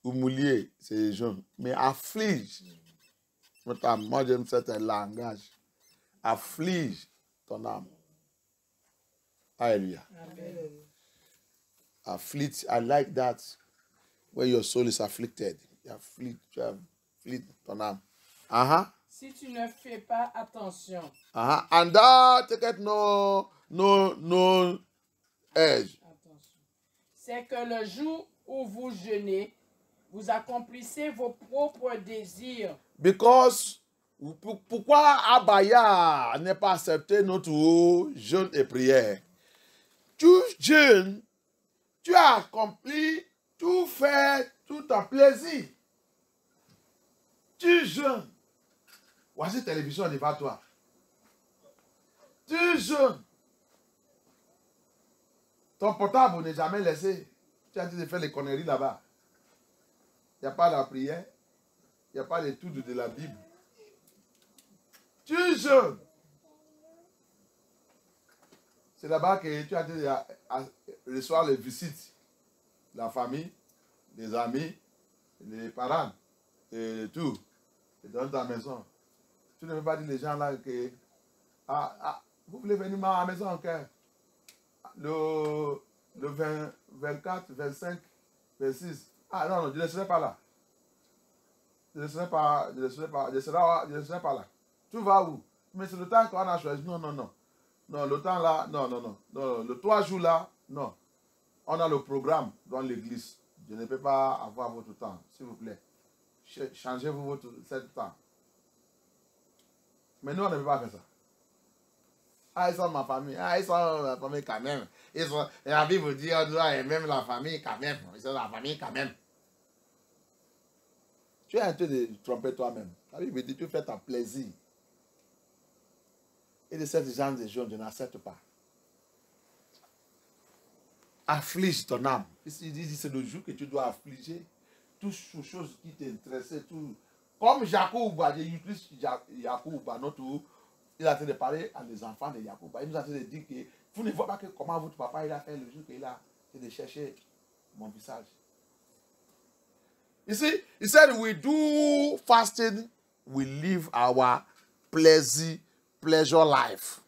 Humilier, c'est jeune. Mais afflige. Moi, j'aime certain langage. Afflige ton âme. Hallelujah. Amen. Afflict. I like that. Where your soul is afflicted. You afflict ton âme. Si tu ne fais pas attention. And thou taketh no edge. Attention. C'est que le jour où vous jeûnez, vous accomplissez vos propres désirs. Because pourquoi Abaya n'est pas accepté notre jeûne et prière? Tu jeûnes, tu as accompli, tu fais tout en plaisir. Tu jeûnes. Voici télévision devant toi. Tu jeûnes. Ton portable n'est jamais laissé. Tu as dit de faire les conneries là-bas. Il n'y a pas la prière. Il n'y a pas l'étude de la Bible. Tu jeûnes. C'est là-bas que tu as dit à recevoir les visites. La famille, les amis, les parents, et tout. Et dans ta maison. Tu ne veux pas dire les gens là que vous voulez venir à la maison en cœur. Le 20, 24, 25, 26. Ah non, non, je ne serai pas là. Je ne serai pas là. Tu vas où? Mais c'est le temps qu'on a choisi. Non, non, non. Non, le temps là, non, non, non. Non, le 3 jours là, non. On a le programme dans l'église. Je ne peux pas avoir votre temps, s'il vous plaît. Changez-vous votre temps. Mais nous, on ne peut pas faire ça. Ah, ils sont ma famille. Ah, ils sont ma famille quand même. La Bible dit, on doit aimer la famille quand même. Ils sont la famille quand même. Tu es en train de tromper toi-même. La Bible dit, tu fais ton plaisir. Et de ces gens de jeunes, je n'accepte pas. Afflige ton âme. Il dit, c'est le jour que tu dois affliger toutes les choses qui t'intéressent. Comme Jacob, il a en train de parler à les enfants de Jacob. Il nous a en train de dire que vous ne voyez pas que comment votre papa il a fait le jour qu'il a été de chercher mon visage. You see, he said, we do fasting, we live our pleasure life.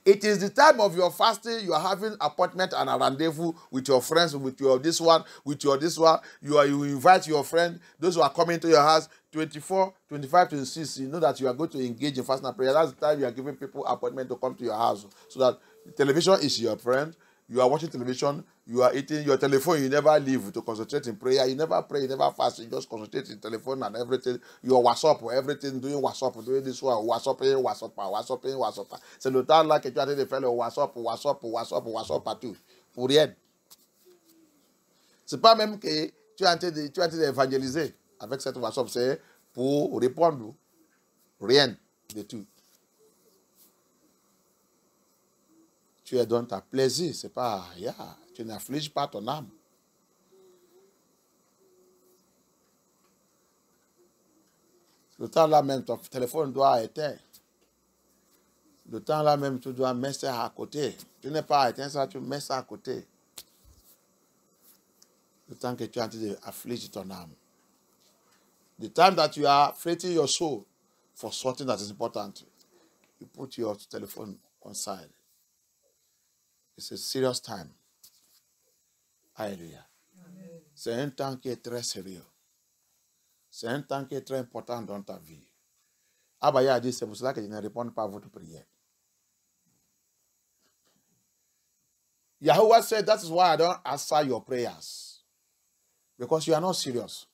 It is the time of your fasting, you are having appointment and a rendezvous with your friends, with your this one, with your this one. You invite your friend, those who are coming to your house, 24, 25, 26, you know that you are going to engage in fasting and prayer. That's the time you are giving people appointment to come to your house. So that television is your friend. You are watching television, you are eating your telephone, you never leave to concentrate in prayer. You never pray, you never fast, you just concentrate in telephone and everything. Your WhatsApp, everything, doing WhatsApp, doing this one, WhatsApp. C'est le temps là que tu as de faire le WhatsApp à tout. Pour rien. C'est pas même que tu as été d'évangéliser avec cette WhatsApp, c'est pour répondre. Rien de tout. Tu es dans ta plaisir, c'est pas, tu n'affliges pas ton âme. Le temps là même, ton téléphone doit éteindre. Le temps là même, tu dois mettre ça à côté. Tu n'es pas éteint ça, tu mets ça à côté. Le temps que tu es en train d'affliger ton âme. The time that you are fretting your soul for something that is important, you put your telephone on side. It's a serious time. Alléluia. C'est un temps qui est très sérieux. C'est un temps qui est très important dans ta vie. Abaya a dit, c'est pour cela que je ne réponds pas à votre prière. Yahweh said, that is why I don't answer your prayers. Because you are not serious.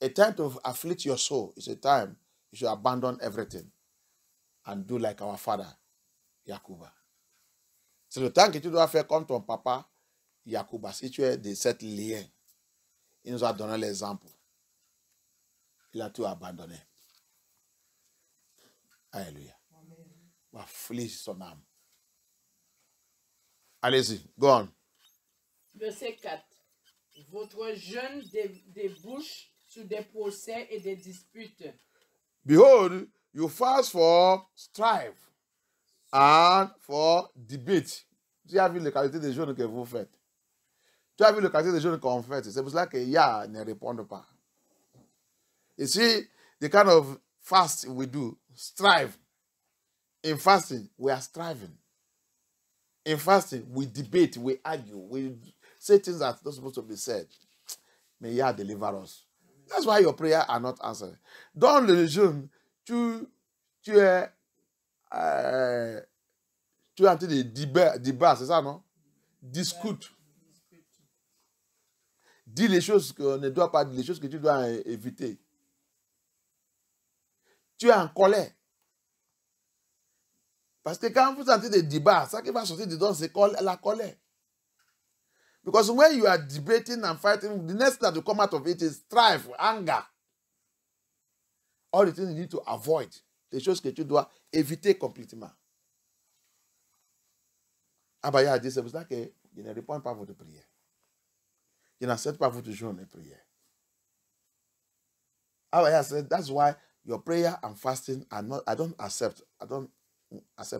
A time to afflict your soul is a time you should abandon everything and do like our father, Yakuba. C'est le temps que tu dois faire comme ton papa, Yakuba. Si tu es de cette ligne, il nous a donné l'exemple. Il a tout abandonné. Alléluia. Afflige son âme. Allez-y, go on. Verset 4. Votre jeûne débouche sur des procès et des disputes. Behold, you fast for strife and for debate. Tu as vu les qualités des jeûnes que vous faites. Tu as vu le quartier des jeunes qu'on fait. C'est pour cela que Yah ne répondent pas. You see, the kind of fast we do, strive. In fasting, we are striving. In fasting, we debate, we argue, we say things that are not supposed to be said. May Yah deliver us. That's why your prayers are not answered. Dans le jeûne, tu es en train de débat, c'est ça, non? Discute. Dis les choses qu'on ne doit pas dire, les choses que tu dois éviter. Tu es en colère. Parce que quand vous sentez des débats, ça qui va sortir dedans, c'est la colère. Because when you are debating and fighting, the next thing that will come out of it is strife, anger. All the things you need to avoid. Les choses que tu dois éviter complètement. Abaya a dit, c'est pour ça qu'il ne répond pas à votre prière. Il n'accepte pas votre jeûne et prière. Abaya said, that's why your prayer and fasting are not, I don't accept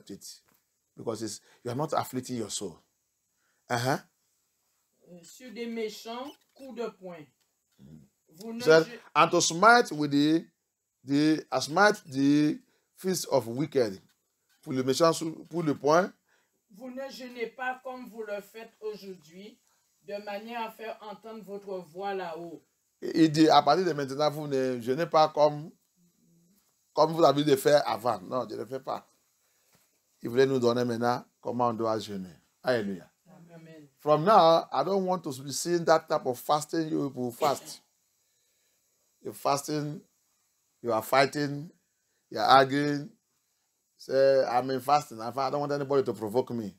it. Because you are not afflicting your soul. Sur des méchants coups de poing. Vous ne said, and to smite with smite the fist of wicked. Pour le méchant, pour le poing. Vous ne jeûnez pas comme vous le faites aujourd'hui, de manière à faire entendre votre voix là-haut. Il dit, à partir de maintenant, vous ne jeûnez pas comme vous avez de faire avant. Non, je ne le fais pas. Il voulait nous donner maintenant comment on doit jeûner. Alléluia. Amen. From now, I don't want to be seeing that type of fasting. You will fast. You're fasting, you are fighting, you are arguing. Say, I'm in fasting. I don't want anybody to provoke me.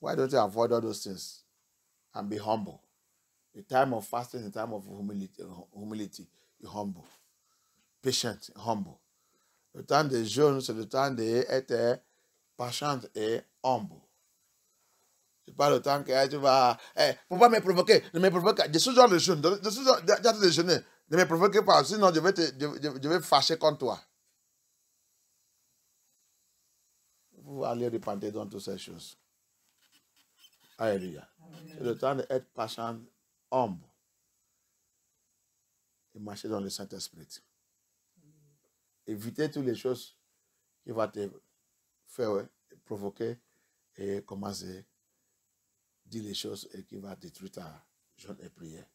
Why don't you avoid all those things and be humble? The time of fasting, the time of humility, be humble. Patient, humble. Le temps de jeûne, c'est le temps d'être patient et humble. C'est pas le temps que tu vas... faut pas me provoquer, ne me provoque pas. Je suis dans le jeûne, je suis dans le jeûner. Ne me provoquez pas, sinon je vais fâcher contre toi. Vous allez repentir dans toutes ces choses. Alléluia. C'est le temps d'être patient, humble. Et marcher dans le Saint-Esprit. Éviter toutes les choses qui vont te faire provoquer et commencer à dire les choses et qui vont détruire ta jeûne et prière.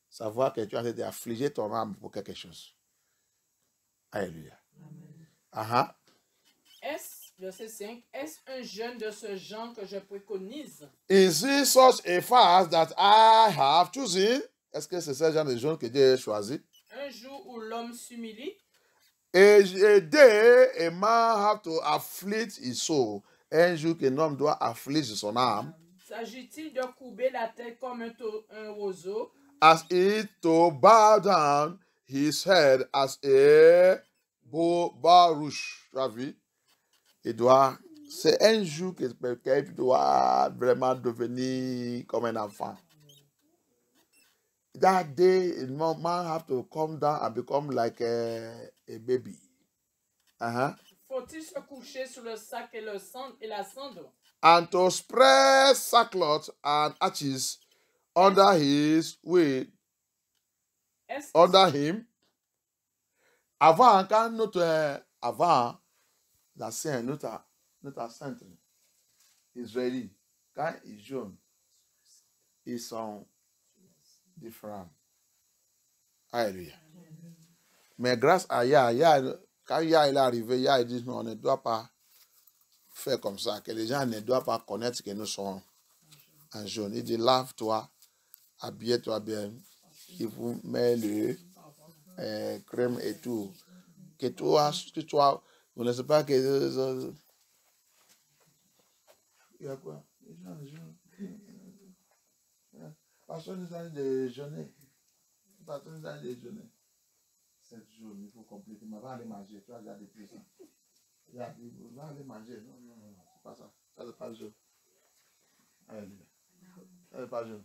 Savoir que tu as été affligé ton âme pour quelque chose. Alléluia. Verset 5. Est-ce un jeûne de ce genre que je préconise? Is this such a fast that I have chosen? Est-ce que c'est ce genre de jeûne que Dieu a choisi? Un jour où l'homme s'humilie? A day a man have to afflict his soul. Un jour qu'un homme doit affliger son âme. S'agit-il de courber la tête comme un roseau? As it to bow down his head as a barouche. Tu as vu? C'est un jour que quelqu'un doit vraiment devenir comme un enfant. That day, man have to come down and become like a baby. Faut-il se coucher sur le sac et la cendre? And to spread sackcloth and ashes under his weight, under him. Avant, quand l'ancien, notre sainte Israël, quand ils jeûnent, ils sont différents. Alléluia. Mais grâce à Yah, quand Yah est arrivé, Yah dit non, on ne doit pas faire comme ça, que les gens ne doivent pas connaître que nous sommes en jeûne. Il dit lave-toi, habille-toi bien, il vous met le crème et tout. Que toi, vous ne savez pas que... Il y a quoi? Les gens jeûnent. Pasteur nous a dit de jeûner. Pasteur nous a dit de jeûner. 7 jours, il faut compléter. Mais va aller manger. Tu as déjà depuis ça. Il a dit, va aller manger. Non, c'est pas ça. Ça, c'est pas le jeûne. Alléluia. Ça, c'est pas le jeûne.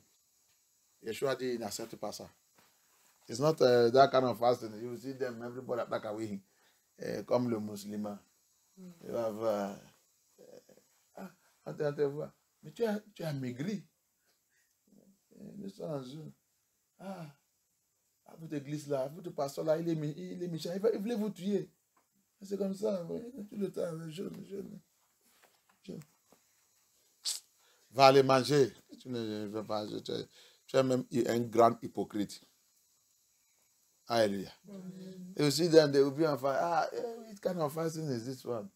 Yeshua dit, il n'accepte pas ça. It's not that kind of fasting. You see them, everybody back away. Comme le musulman. You have... mais tu as maigri. Nous sommes en jeûne. Ah, à votre église là, votre pasteur là, il est méchant, il voulait vous tuer. C'est comme ça, tout le temps, jeûne. Va aller manger. Tu ne veux pas, tu es même un grand hypocrite. Hallelujah. You see them, they will be on fire. What kind of fasting is this one?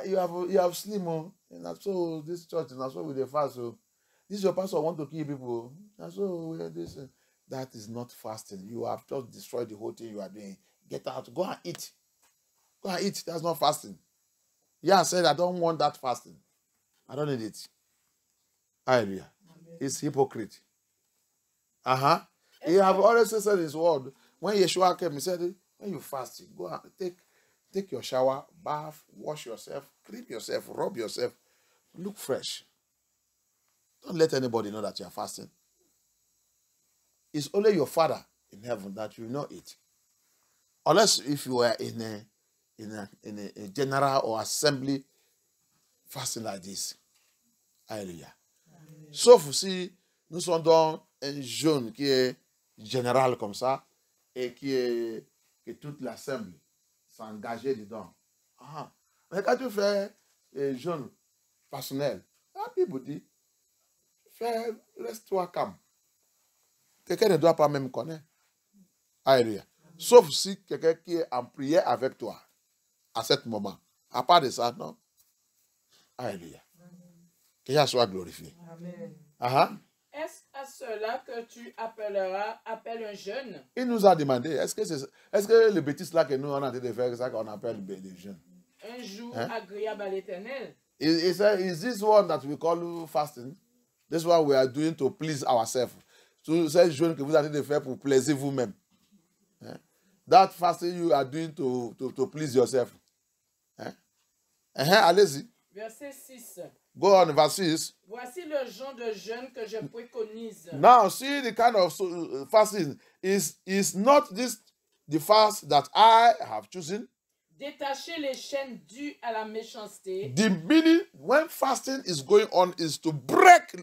You have slim, and that's so this church, and that's what with the fast. So this your pastor want to kill people. And so this that is not fasting. You have just destroyed the whole thing you are doing. Get out, go and eat. Go and eat. That's not fasting. Yeah, I said I don't want that fasting. I don't need it. Hallelujah. It's hypocrite. He have always said his word. When Yeshua came, he said, when you fast, go and take your shower, bath, wash yourself, clean yourself, rub yourself, look fresh. Don't let anybody know that you are fasting. It's only your Father in heaven that you know it. Unless if you are in a general or assembly fasting like this. Hallelujah. Sauf si nous sommes dans un jeûne qui est général comme ça et que toute l'assemblée s'est engagée dedans. Mais quand tu fais un jeûne personnel, la Bible dit, reste-toi calme. Quelqu'un ne doit pas même connaître. Alléluia. Sauf si quelqu'un qui est en prière avec toi à ce moment. À part de ça, non. Alléluia. Que Dieu soit glorifié. Amen. Est-ce à cela que tu appelles un jeûne? Il nous a demandé, est-ce que le bêtise là que nous on a en train de faire, c'est ça qu'on appelle le jeûne? Un jour agréable à l'Éternel. Is this one that we call fasting? This one we are doing to please ourselves. C'est jeûne que vous êtes en train de faire pour plaisir vous-même. That fasting you are doing to please yourself. Allez-y. Verset 6. Go on, verse 6. Voici le genre de jeûne que je préconise. Now, see the kind of fasting. Is not this the fast that I have chosen? Détacher les chaînes dues à la méchanceté. The meaning when fasting is going on is to break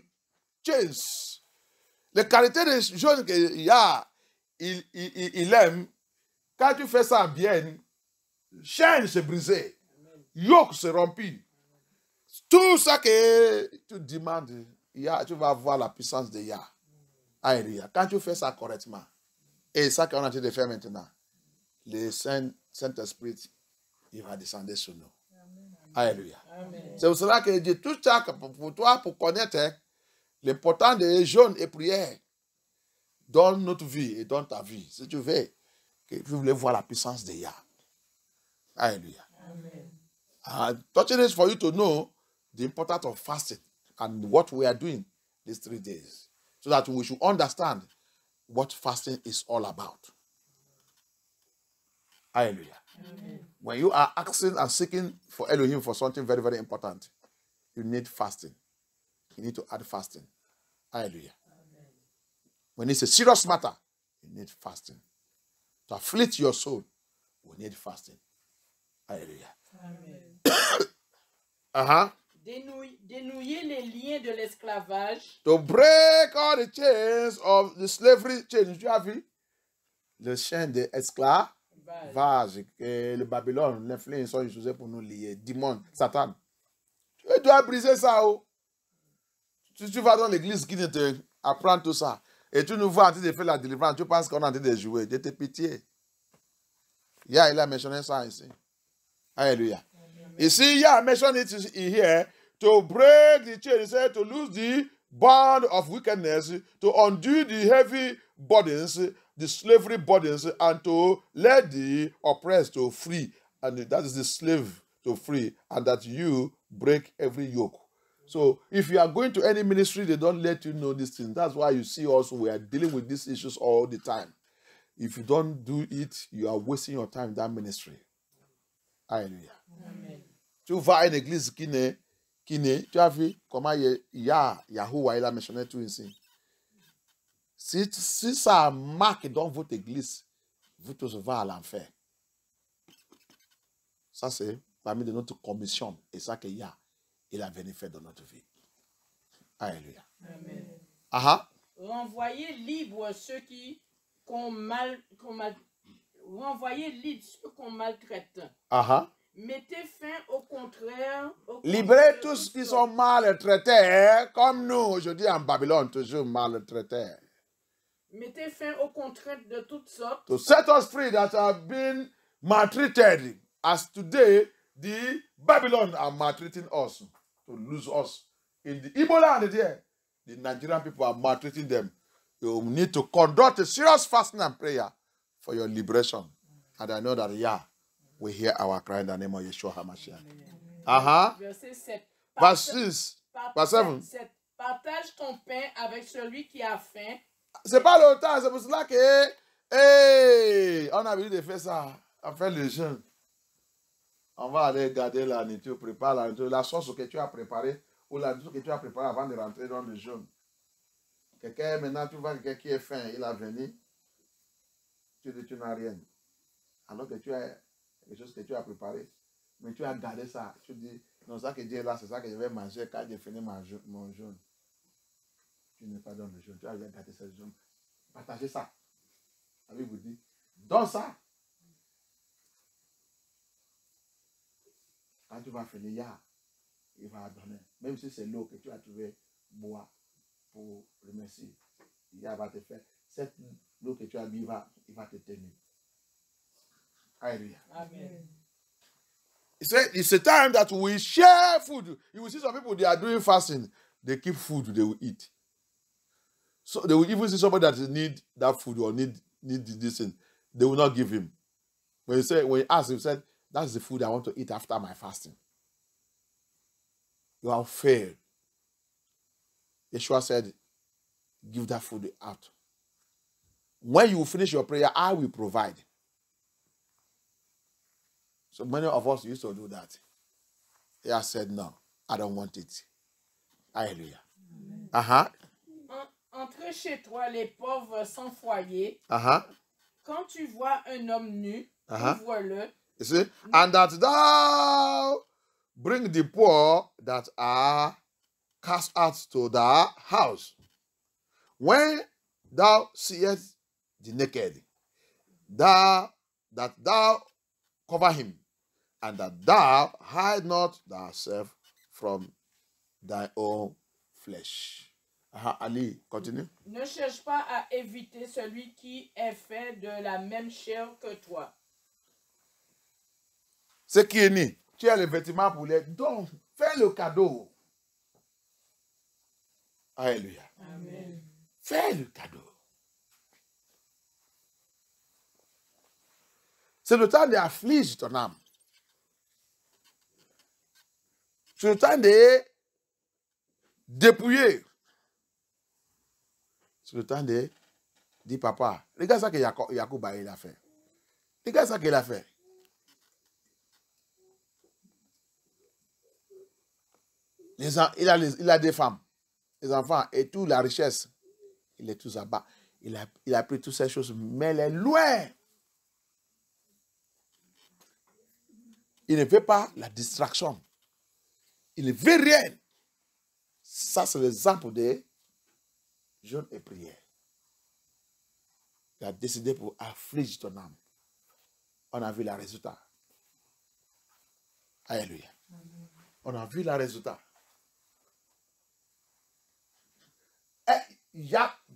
chains. Les qualités des jeunes qu'il y a, il aime. Quand tu fais ça bien, chaîne se brisée, yoke se remplit. Tout ça que tu demandes, tu vas voir la puissance de Yah. Alléluia. Quand tu fais ça correctement, et ça qu'on a en train de faire maintenant, le Saint-Esprit, il va descendre sur nous. Alléluia. C'est pour cela que Dieu tout ça pour toi, pour connaître l'important des jeûnes et prières dans notre vie et dans ta vie. Si tu veux, que vous voulez voir la puissance de Yah. Alléluia. Touching this for you to know the importance of fasting and what we are doing these 3 days, so that we should understand what fasting is all about. Hallelujah. Amen. When you are asking and seeking for Elohim for something very, very important, you need fasting. You need to add fasting. Hallelujah. Amen. When it's a serious matter, you need fasting. To afflict your soul, we need fasting. Hallelujah. Amen. Dénouiller les liens de l'esclavage. To break all the chains of the slavery chains. Tu as vu? Le chaîne de esclavage que le Babylone, l'influence sont utilisés pour nous lier. Démon, Satan. Tu dois briser ça. Si tu vas dans l'église qui te apprend tout ça, et tu nous vois en train de faire la délivrance, tu penses qu'on est en train de jouer. Dieu te pitié. Il a mentionné ça ici. Alléluia. Ici, Yah mentioned it here to break the chain, he said, to loose the bond of wickedness, to undo the heavy burdens, the slavery burdens, and to let the oppressed to free. And that is the slave to free, and that you break every yoke. So if you are going to any ministry, they don't let you know these things. That's why you see also we are dealing with these issues all the time. If you don't do it, you are wasting your time in that ministry. Alléluia. Amen. Tu vas à une église qui n'est, tu as vu comment Yahuwah il a mentionné tout ici. Si ça marque dans votre église, vous tous allez à l'enfer. Ça c'est parmi de notre commission et ça que il a venu faire dans notre vie. Alléluia. Amen. renvoyez libres ceux qu'on renvoyez libres ceux qu'on maltraite. Mettez fin au contraire. Libérez tous qui sont maltraités, hein, comme nous aujourd'hui en Babylone, toujours maltraités. Mettez fin aux contraintes de toutes sortes. To set us free that have been maltreated, as today the Babylon are maltreating us, to lose us. In the Igbo land there, the Nigerian people are maltreating them. You need to conduct a serious fasting and prayer for your liberation. And I know that, yeah, we hear our cry in the name of Yeshua HaMashiach. Verset 7. Verse 6. Verse 7. Partage ton pain avec celui qui a faim. C'est pas le temps, c'est pour cela que, hey, on a envie de faire ça, on fait le jeûne. On va aller garder la nourriture, préparer la nourriture, la sauce que tu as préparée, ou la nourriture que tu as préparée avant de rentrer dans le jeûne. Quelqu'un, maintenant, tu vois quelqu'un qui est faim, il a venu, tu dis, tu n'as rien. Alors que tu as quelque chose que tu as préparé, mais tu as gardé ça. Tu dis, non, ça que Dieu est là, c'est ça que je vais manger quand j'ai fini mon jeûne. Tu n'es pas dans le jeûne, tu as bien gardé ce jeûne. Partagez ça. La Bible vous dit, donne ça. Quand tu vas finir, il va donner. Même si c'est l'eau que tu as trouvé, bois pour remercier. Il va te faire. Cette l'eau que tu as bu, il va te tenir. Hallelujah. Amen. He said, it's a time that we share food. You will see some people, they are doing fasting. They keep food, they will eat. So they will even see somebody that need that food or need this thing. They will not give him. When you ask him, he said, that's the food I want to eat after my fasting. You have failed. Yeshua said, give that food out. When you finish your prayer, I will provide. So many of us used to do that. He has said, no, I don't want it. Hallelujah. Entre chez toi les pauvres sans foyer. Quand tu vois un homme nu, ouvre-le. You see? And that thou bring the poor that are cast out to the house. When thou seest the naked, that thou cover him, and that thou hide not thyself from thy own flesh. Ali, continue. Ne cherche pas à éviter celui qui est fait de la même chair que toi. Ce qui est né, tu as le vêtement pour les donc fais le cadeau. Alléluia. Amen. Fais le cadeau. C'est le temps d'affliger ton âme. C'est le temps de dépouiller. C'est le temps de dire, papa, regarde ça que Yacouba il a fait. Regarde ça qu'il a fait. Il a des femmes, des enfants et toute la richesse. Il est tous là-bas. Il a pris toutes ces choses, mais elle est loin. Il ne veut pas la distraction. Il ne veut rien. Ça, c'est l'exemple de jeûne et prière. Il a décidé pour affliger ton âme. On a vu le résultat. Alléluia. On a vu le résultat.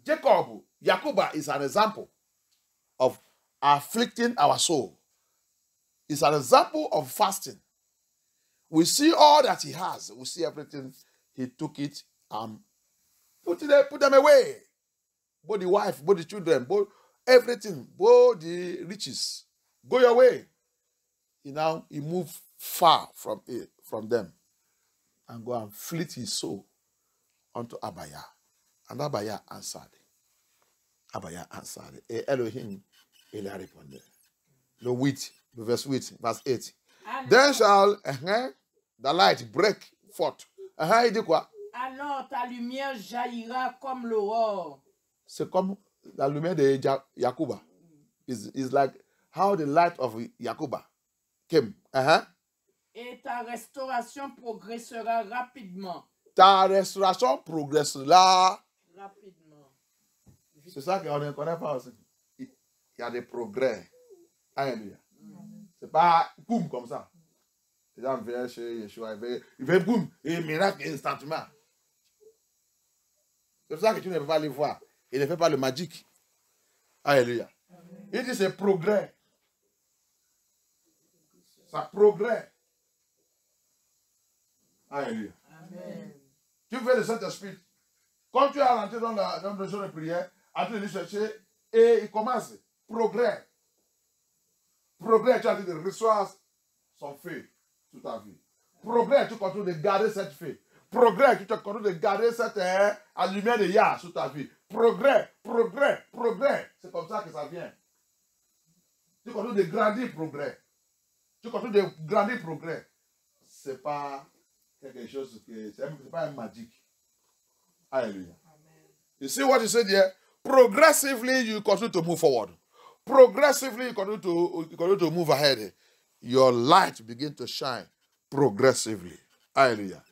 Jacob, Yacouba is an example of afflicting our soul. It's an example of fasting. We see all that he has. We see everything. He took it and put them away. Both the wife, both the children, both everything, both the riches. Go your way. He moved far from them and go and flit his soul unto Abaya. And Abaya answered. Et Elohim, il a répondu. Le 8, le verse 8, verse 8. Alors, Then shall the light break forth. Il dit quoi? Alors ta lumière jaillira comme l'aurore. C'est comme la lumière de Yacouba. It's like how the light of Yacouba came. Et ta restauration progressera rapidement. Ta restauration progressera Rapidement. C'est ça qu'on ne connaît pas aussi. Il y a des progrès. Alléluia. C'est pas boum comme ça. Les gens viennent chez Yeshua, il fait boum, et miracle instantanément. C'est pour ça que tu ne peux pas les voir. Il ne fait pas le magique. Alléluia. Il dit c'est progrès. Ça progrès. Alléluia. Amen. Tu fais le Saint-Esprit. Quand tu es rentré dans le jour de prière, en train de chercher, et il commence. Progrès. Progrès, tu as dit de recevoir son feu toute ta vie. Progrès, tu continues de garder cette feu. Progrès, tu continues de garder cette lumière de Yah sur ta vie. Progrès, progrès, progrès. C'est comme ça que ça vient. Tu continues de grandir progrès. Tu continues de grandir progrès. Ce n'est pas quelque chose que. C'est pas un magique. Hallelujah. You see what you said here? Progressively, you continue to move forward. Progressively, you continue to move ahead. Your light begin to shine progressively. Hallelujah.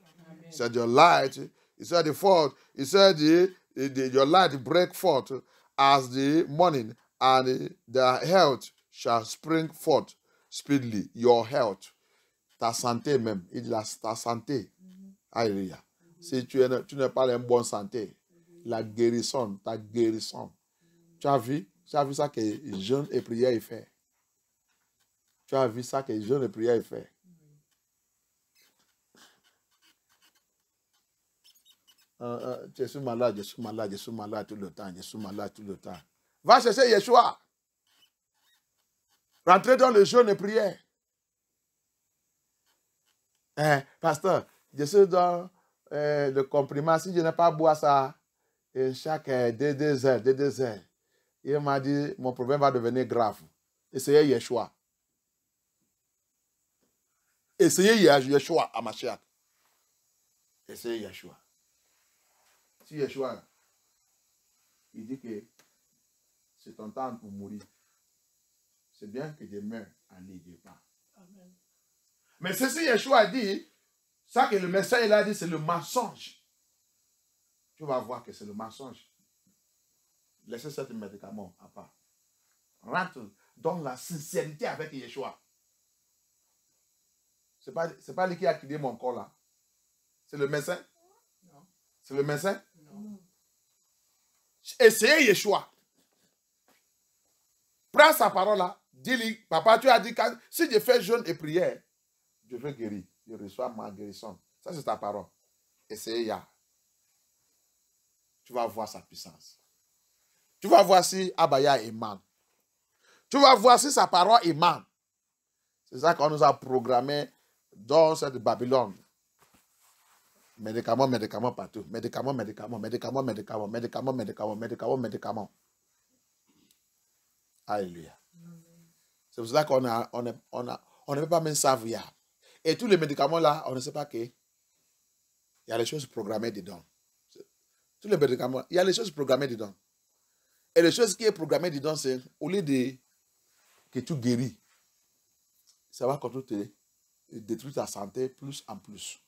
He said your light, he said the forth, he said your light break forth as the morning, and the health shall spring forth speedily. Your health, ta santé même, il dit ta santé. Alléluia. Si tu n'es pas en bonne santé, la guérison, ta guérison. Tu as vu ça que jeûne et prière il fait. Tu as vu ça que jeûne et prière il fait. Je suis malade tout le temps. Va chercher Yeshua. Rentrez dans le jeûne et prière. Pasteur, je suis dans le comprimé. Si je n'ai pas boire ça chaque 2 heures, il m'a dit, mon problème va devenir grave. Essayez Yeshua. Essayez Yeshua à Mashiach. Essayez Yeshua. Si Yeshua, il dit que c'est ton temps pour mourir, c'est bien que je meurs en n'ayez pas. Amen. Mais ceci, Yeshua dit, ça que le médecin il a dit, c'est le mensonge. Tu vas voir que c'est le mensonge. Laissez ce médicament à part. Rentre dans la sincérité avec Yeshua. Ce n'est pas lui qui a activé mon corps là. C'est le médecin. Non. C'est le médecin. Non. Essayez Yeshua. Prends sa parole là. Dis-lui, papa, tu as dit que si je fais jeûne et prière, je veux guérir. Je reçois ma guérison. Ça, c'est ta parole. Essayez Yah. Tu vas voir sa puissance. Tu vas voir si Abaya émane. Tu vas voir si sa parole émane. C'est ça qu'on nous a programmé dans cette Babylone. Médicaments partout. Médicaments. Alléluia. C'est pour ça qu'on ne peut pas même savoir. Et tous les médicaments là, on ne sait pas qu'il y a les choses programmées dedans. Tous les médicaments, il y a les choses programmées dedans. Et les choses qui sont programmées dedans, c'est au lieu de que tu guéris, ça va continuer de détruire ta santé plus en plus.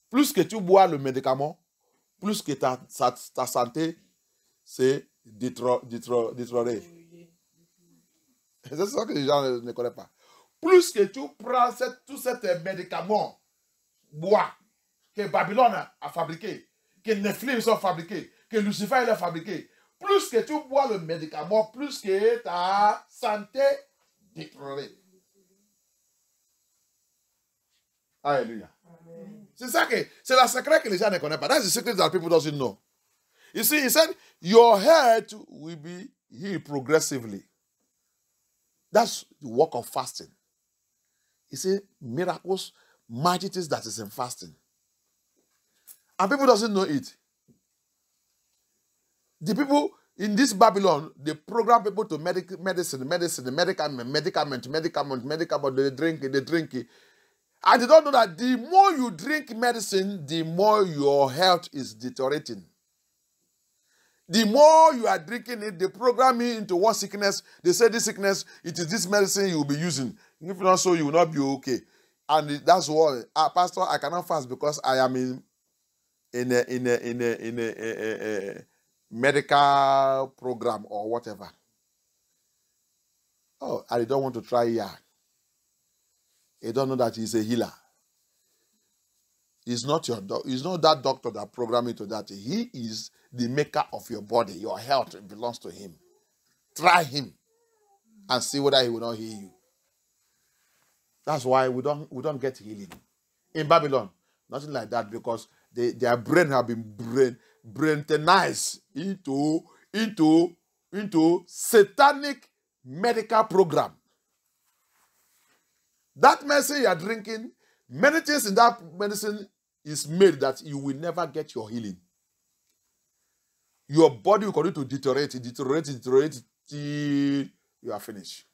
Plus que tu bois le médicament, plus que ta santé c'est détruire. C'est ça que les gens ne connaissent pas. Plus que tu prends tous ces médicaments, bois, que Babylone a fabriqué, que Netflix a fabriqué, que Lucifer a fabriqué, plus que tu bois le médicament, plus que ta santé détruire. Alléluia. C'est ça que c'est la secret que les gens ne connaissent pas. That's the secret that people don't know. You see, he said, your health will be healed progressively. That's the work of fasting. He said, miracles, magics that is in fasting. And people doesn't know it. The people in this Babylon, they program people to medicine, medicament, they drink it. And they don't know that the more you drink medicine, the more your health is deteriorating. The more you are drinking it, they program you into one sickness. They say this sickness, it is this medicine you will be using. If not so, you will not be okay. And that's why, Pastor, I cannot fast because I am medical program or whatever. Oh, I don't want to try here. You don't know that he's a healer. He's not your he's not that doctor that programmed you to that. He is the maker of your body. Your health belongs to him. Try him and see whether he will not heal you. That's why we don't get healing. In Babylon, nothing like that, because their brain have been braintenized into satanic medical program. That medicine you are drinking, many things in that medicine is made that you will never get your healing. Your body will continue to deteriorate till you are finished.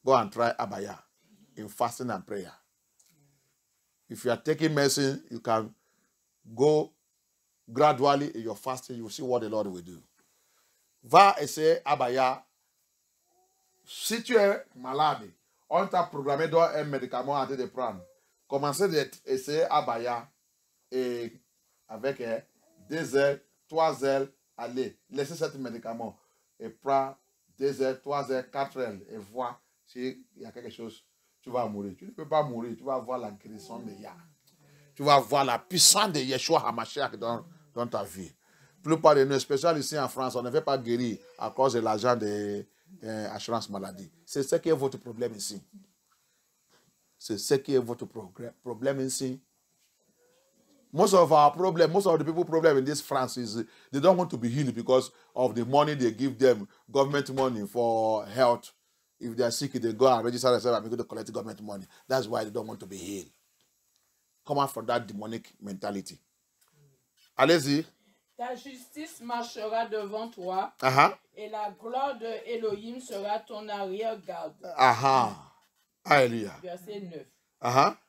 Go and try Abaya in fasting and prayer. If you are taking medicine, you can go gradually in your fasting. You will see what the Lord will do. Va essayer Abaya. Si tu es malade, on t'a programmé un médicament à te prendre. Commencez à essayer Abaya et avec 2 heures, 3 heures, allez, laissez ce médicament et prends 2 heures, 3 heures, 4 heures et vois s'il y a quelque chose. Tu vas mourir. Tu ne peux pas mourir. Tu vas voir la guérison de Yah. Tu vas voir la puissance de Yeshua HaMashiach dans ta vie. La plupart de nos spécialistes ici en France, on ne fait pas guérir à cause de l'argent de l'assurance maladie. C'est ce qui est votre problème ici. C'est ce qui est votre problème ici. Most of our problem, most of the people problem in this France is they don't want to be healed because of the money they give them, government money for health. If they are sick, they go and register themselves and go to collect government money. That's why they don't want to be healed. Come out from that demonic mentality. Allez-y. Ta justice marchera devant toi, et la gloire de Elohim sera ton arrière-garde. Alléluia. Verset 9.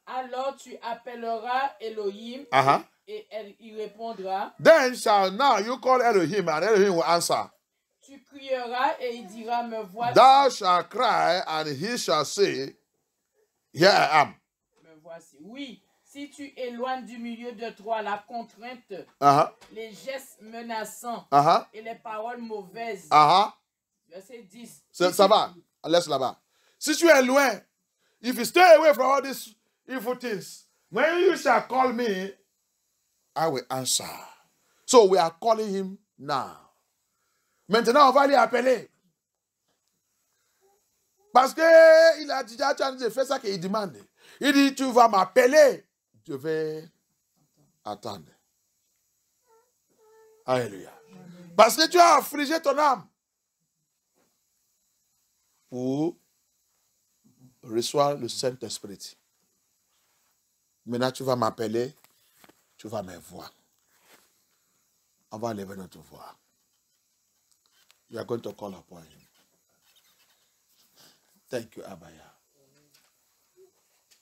Alors tu appelleras Elohim, et il répondra. Then shall now you call Elohim, and Elohim will answer. Tu crieras et il dira, me voici. Thou shalt cry, and he shall say, here I am. Me voici. Oui, si tu éloignes du milieu de toi la contrainte, les gestes menaçants et les paroles mauvaises. Verset 10. Ça va, laisse là-bas. Si tu es loin, if you stay away from all these evil things, when you shall call me, I will answer. So we are calling him now. Maintenant, on va lui appeler. Parce qu'il a déjà fait ça qu'il demande. Il dit, tu vas m'appeler. Je vais attendre. Alléluia. Parce que tu as affligé ton âme. Pour recevoir le Saint-Esprit. Maintenant, tu vas m'appeler. Tu vas me voir. On va lever notre voix. We are going to call upon him. Thank you, Abaya.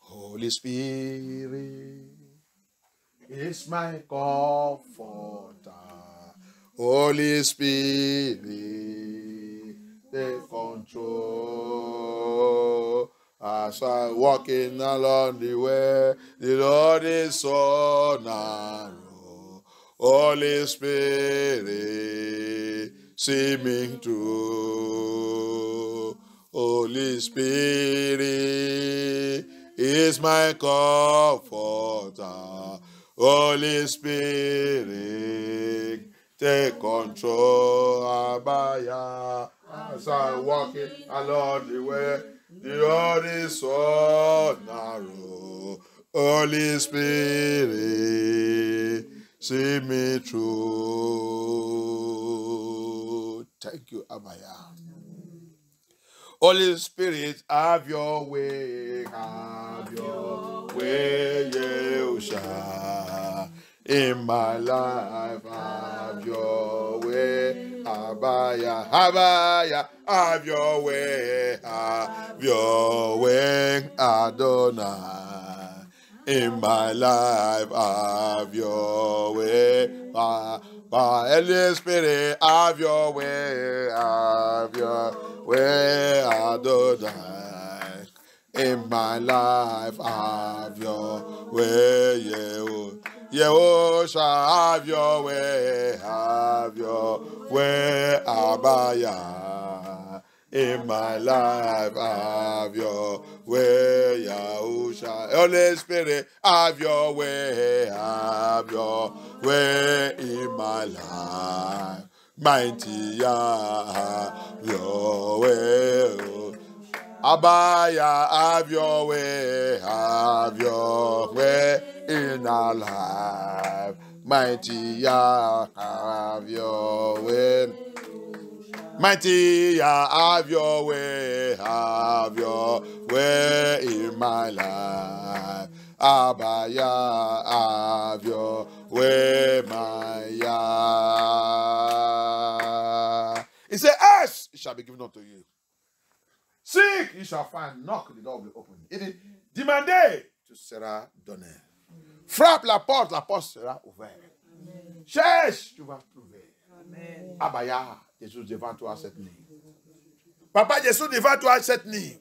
Holy Spirit is my comforter. Holy Spirit, take control. As I'm walking along the way, the Lord is so narrow. Holy Spirit, see me through. Holy Spirit is my comforter. Holy Spirit, take control. Abaya, as I'm walking along the way, the road is so narrow. Holy Spirit, see me through. Thank you, Abaya. Holy Spirit, have your way, Yehusha. In my life, have your way, Abaya, Abaya, have your way, Adonai. In my life, have your way, Holy Spirit, have your way, Adonai. In my life, have your way, Yehosha, have your way, Abaya. In my life, have your way, Yahusha. Holy Spirit, have your way in my life. Mighty, have your way. Abaya, have your way in our life. Mighty, have your way. Mighty, have your way in my life. Abaya, have your way, my Yah. He said, ask, it shall be given unto you. Seek, you shall find. Knock, the door will be opened. Il dit, demandez, tu seras donné. Frappe la porte sera ouverte. Cherche, tu vas trouver. Abaya, Jésus devant toi cette nuit. Papa, Jésus devant toi cette nuit.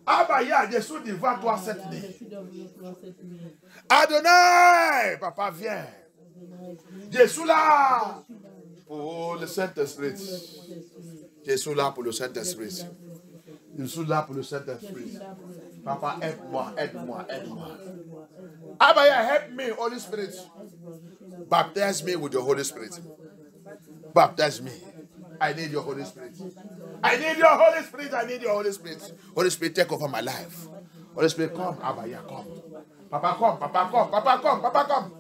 Abaya, Jésus devant toi cette nuit. Adonai, papa, viens. Jésus là pour le Saint-Esprit. Jésus là pour le Saint-Esprit. Jésus là pour le Saint-Esprit. Papa, aide-moi. Abaya, help me, Holy Spirit. Baptize me with the Holy Spirit. Baptize me. I need your Holy Spirit. I need your Holy Spirit. Holy Spirit, take over my life. Holy Spirit, come. Abaya, come. Papa, come.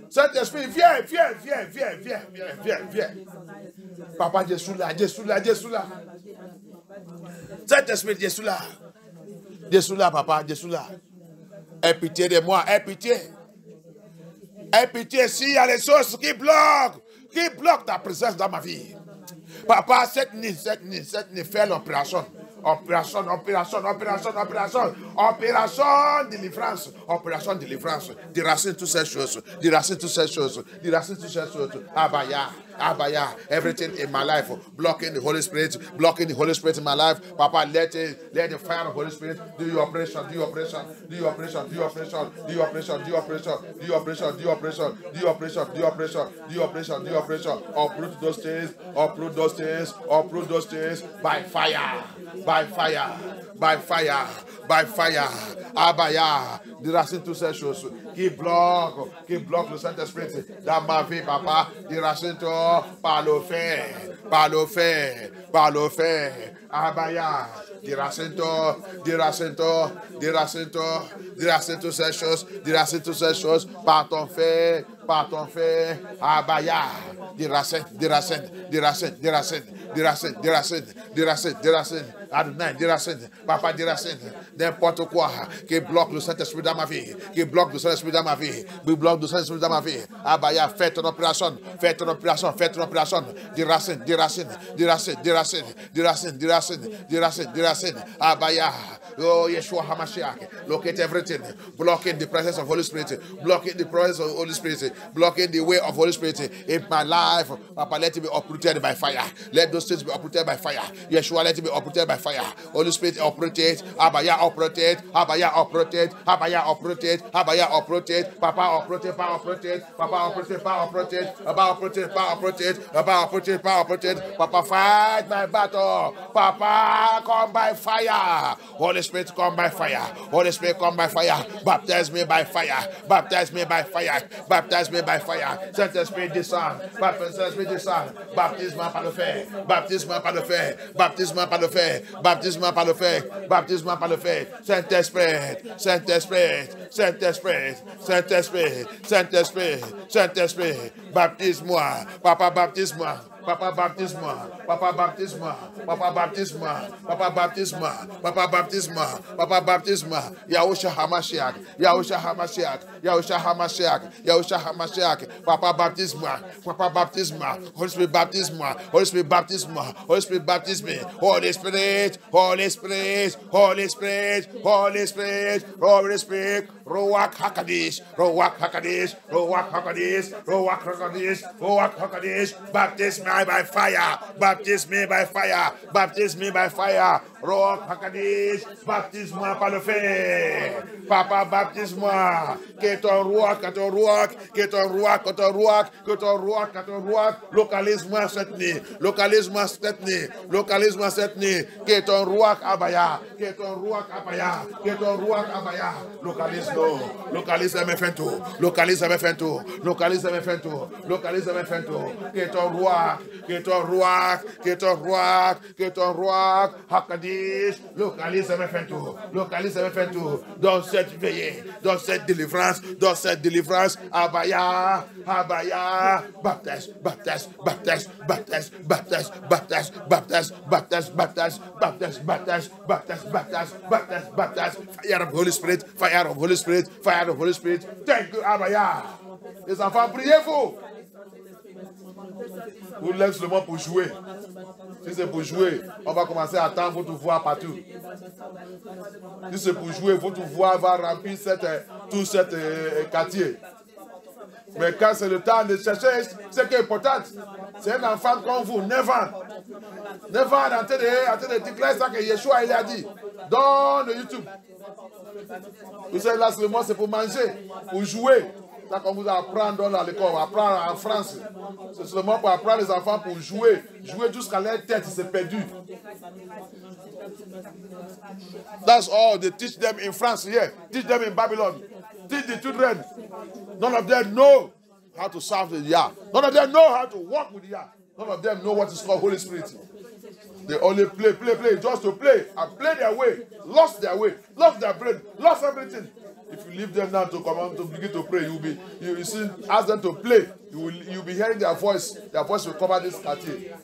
Saint-Esprit, viens. Papa, Jésus là. Saint-Esprit, Jésus là, papa, Jésus là. Aie pitié de moi, aie pitié. S'il y a des choses qui bloquent ta présence dans ma vie. Papa, cette nuit, fais l'opération. Opération délivrance. Déracine toutes ces choses. Abaya, everything in my life, blocking the Holy Spirit in my life. Papa, let the fire of the Holy Spirit do your operation. Uproot those things by fire. Abaya, déracine toutes ces choses qui bloquent le Saint-Esprit dans ma vie, papa. Déracine-toi par le fer. Abaya, déracine-toi. Déracine toutes ces choses par ton fer. Abaya, déracine. Adonai, déracine. Papa, déracine. N'importe quoi qui bloque le Saint-Esprit dans ma vie. Abaya, fais ton opération. Déracine. Abaya. Oh, Yeshua HaMashiach. Locate everything. Blocking the presence of Holy Spirit. Blocking the way of Holy Spirit in my life. Papa, let it be uprooted by fire. Let those things be uprooted by fire. Yeshua, let it be uprooted by fire. Holy Spirit, operated. Abaya, operated. Papa, operated. Papa, fight my battle. Papa, come by fire. Holy Spirit, come by fire. Baptize me by fire. Saint-Esprit, descend. Baptisme par le fer. Saint-Esprit, baptise-moi. Papa, baptise-moi. Yahusha HaMashiach. Papa, baptise-moi. Holy Spirit, baptise-moi. Holy Spirit, baptise me. Holy Spirit. Ruach Hakadish. Baptise me by fire. Roak Hakadish, baptise-moi par le feu. Papa, baptise-moi. Que ton roi, que ton roi, que ton roi, que ton roi, que ton roi, que ton roi, localise-moi cette nuit. Localise-moi cette nuit. Localise-moi cette nuit. Que ton roi Abaya, que ton roi Abaya, que ton roi Abaya. Localise-nous. Localise mes fentours. Localise mes fentours. Localise mes fentours. Localise mes fentours. Que ton roi, que ton roi, que ton roi, que ton roi, Hakadish, localise mes fentours. Localise mes fentours. Dans cette veillée, dans cette délivrance, Abaya, Abaya, baptême, baptême, baptême, baptême, baptême, baptême, baptême, baptême, baptême, baptême, baptême, baptême, baptême, baptême, baptême, fire of Holy Spirit, fire of Holy Spirit, fire of Holy Spirit. Thank you, Abaya. Les enfants, priez-vous. Vous lèvez seulement pour jouer. Si c'est pour jouer, on va commencer à attendre votre voix partout. Si c'est pour jouer, votre voix va remplir tout cet quartier. Mais quand c'est le temps de chercher, ce qui est important, c'est un enfant comme vous, 9 ans. 9 ans en train de déclarer ça que Yeshua il a dit. Dans le YouTube. Vous savez, là seulement c'est pour manger, pour jouer. Ça qu'on vous apprend dans l'école, apprendre en France. C'est seulement pour apprendre les enfants pour jouer. Jouer jusqu'à leur tête, c'est perdu. That's all they teach them in France here. Teach them in Babylon. Teach the children. None of them know how to serve the Yah. None of them know how to walk with Yah. None of them know what is called Holy Spirit. They only play, just to play. And play their way. Lost their way. Lost their brain. Lost everything. If you leave them now to come out to begin to pray, you see, ask them to play. You'll be hearing their voice. Their voice will cover this quartier.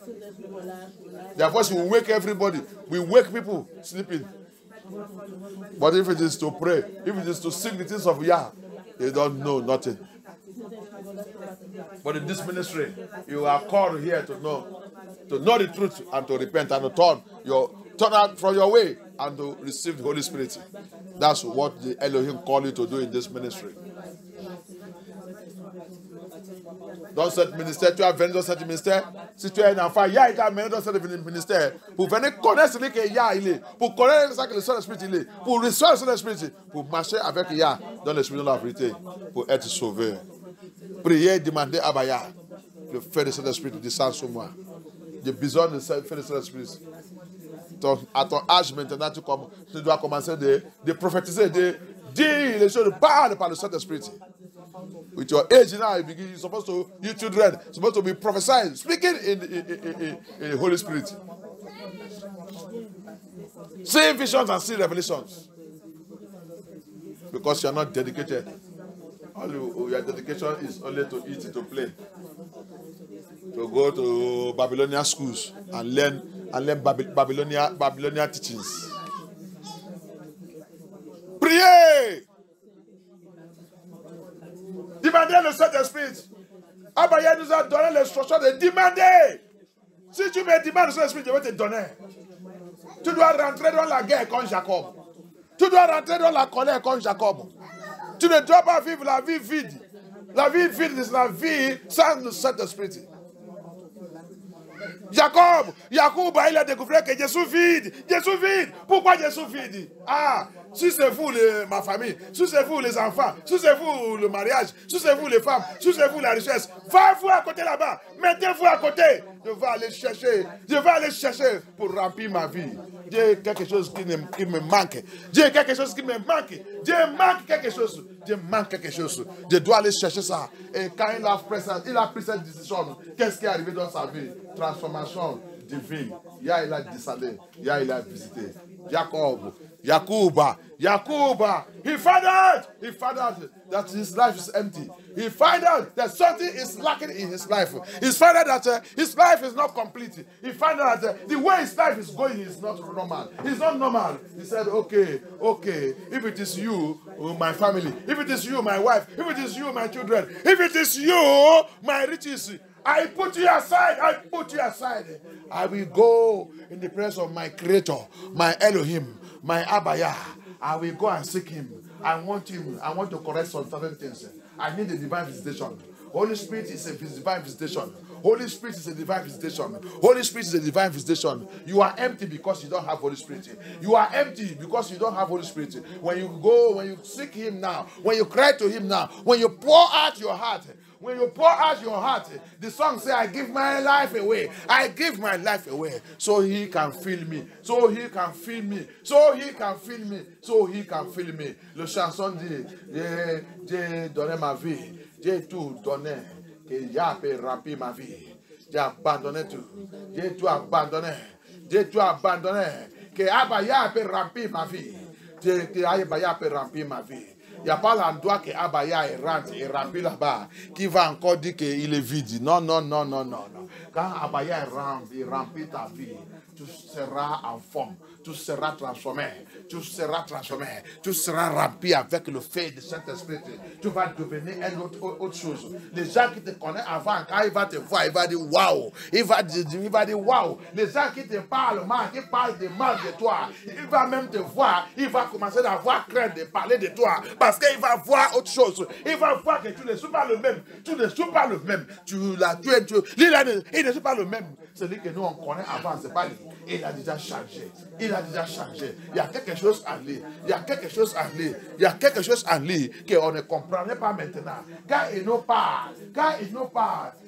Their voice will wake everybody. We wake people sleeping. But if it is to pray, if it is to sing the things of Yah, they don't know nothing. But in this ministry, you are called here to know the truth and to repent and to turn out from your way and to receive the Holy Spirit. That's what the Elohim called you to do in this ministry. Dans cette ministère, tu as venu dans cette ministère. Si tu es un enfant, Yah t'a amené dans cette ministère pour venir connaître ce que Yah il est, pour connaître ce que le Saint-Esprit il est, pour recevoir le Saint-Esprit, pour marcher avec Yah dans l'esprit de la vérité, pour être sauvé. Priez, demandez à Abaya, le feu de Saint-Esprit descend sur moi. J'ai besoin de feu de Saint-Esprit. À ton âge maintenant, tu dois commencer de prophétiser, de dire les choses, de parler par le Saint-Esprit. With your age now, you're supposed to, you children, supposed to be prophesying, speaking in the Holy Spirit. See visions and see revelations. Because you are not dedicated. All your dedication is only to eat, to play. To go to Babylonian schools and learn Babylonian teachings. Priez! Demandez le Saint-Esprit. Abaya nous a donné l'instruction de demander. Si tu me demandes le Saint-Esprit, je vais te donner. Tu dois rentrer dans la guerre comme Jacob. Tu dois rentrer dans la colère comme Jacob. Tu ne dois pas vivre la vie vide. La vie vide, c'est la vie sans le Saint-Esprit. Jacob, il a découvert que Jésus vide. Jésus vide. Pourquoi Jésus vide? Ah, si c'est vous, ma famille, si c'est vous, les enfants, si c'est vous, le mariage, si c'est vous, les femmes, si c'est vous, la richesse, va-vous à côté là-bas. Mettez-vous à côté. Je vais aller chercher pour remplir ma vie. J'ai quelque chose qui me manque. J'ai quelque chose qui me manque. Dieu manque quelque chose. Dieu manque quelque chose. Je dois aller chercher ça. Et quand il a pris cette décision, qu'est-ce qui est arrivé dans sa vie? Transformation divine. Yah, il a descendu. Yah, il a visité. Yakuba, he found out that his life is empty. He found out that something is lacking in his life. He found out that his life is not complete. He found out that the way his life is going is not normal. It's not normal. He said, okay, if it is you, my family, if it is you, my wife, if it is you, my children, if it is you, my riches, I put you aside. I will go in the presence of my Creator, my Elohim, my Abaya. I will go and seek him. I want to correct some certain things. I need a divine visitation. Holy Spirit is a divine visitation. Holy Spirit is a divine visitation. Holy Spirit is a divine visitation. You are empty because you don't have Holy Spirit. You are empty because you don't have Holy Spirit. When you seek Him now, when you cry to Him now, when you pour out your heart, the song says, I give my life away. I give my life away. So He can fill me. So He can fill me. So He can fill me. So He can fill me. Le chanson dit, j'ai donné ma vie. J'ai tout donné. Que Yah peut remplir ma vie. J'ai abandonné tout. J'ai tout abandonné. J'ai tout abandonné. Que Abaya peut remplir ma vie. Que Abaya peut remplir ma vie. Il n'y a pas l'endroit que Abaya rentre et remplit là-bas qui va encore dire qu'il est vide. Non, non, non, non, non, non. Quand Abaya remplit ta vie, tu seras en forme, tu seras transformé, tu seras transformé, tu seras rempli avec le feu de Saint-Esprit. Tu vas devenir une autre chose. Les gens qui te connaissent avant, quand il va te voir, il va dire waouh. Il va dire waouh. Les gens qui te parlent mal, qui parlent de mal de toi, il va même te voir, il va commencer à avoir crainte de parler de toi parce qu'il va voir autre chose. Il va voir que tu ne suis pas le même. Tu ne suis pas le même. Il ne suis pas le même. Celui que nous on connaît avant, c'est pas lui. Il a déjà changé. Il a déjà changé. Il y a quelque chose en lui. Il y a quelque chose en lui. Il y a quelque chose en lui qu'on ne comprenait pas maintenant. Quand il nous parle,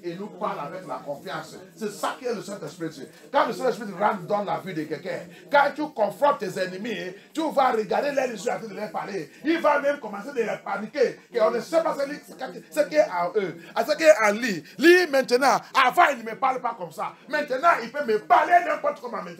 il nous parle avec la confiance. C'est ça qui est le Saint-Esprit. Quand le Saint-Esprit rentre dans la vie de quelqu'un, quand tu confrontes tes ennemis, tu vas regarder les yeux en train de leur parler. Il va même commencer à les paniquer. On ne sait pas ce qui est en eux. Ce qui est en lui. Lui, maintenant, avant, il ne me parle pas comme ça. Maintenant, il peut me parler n'importe comment maintenant.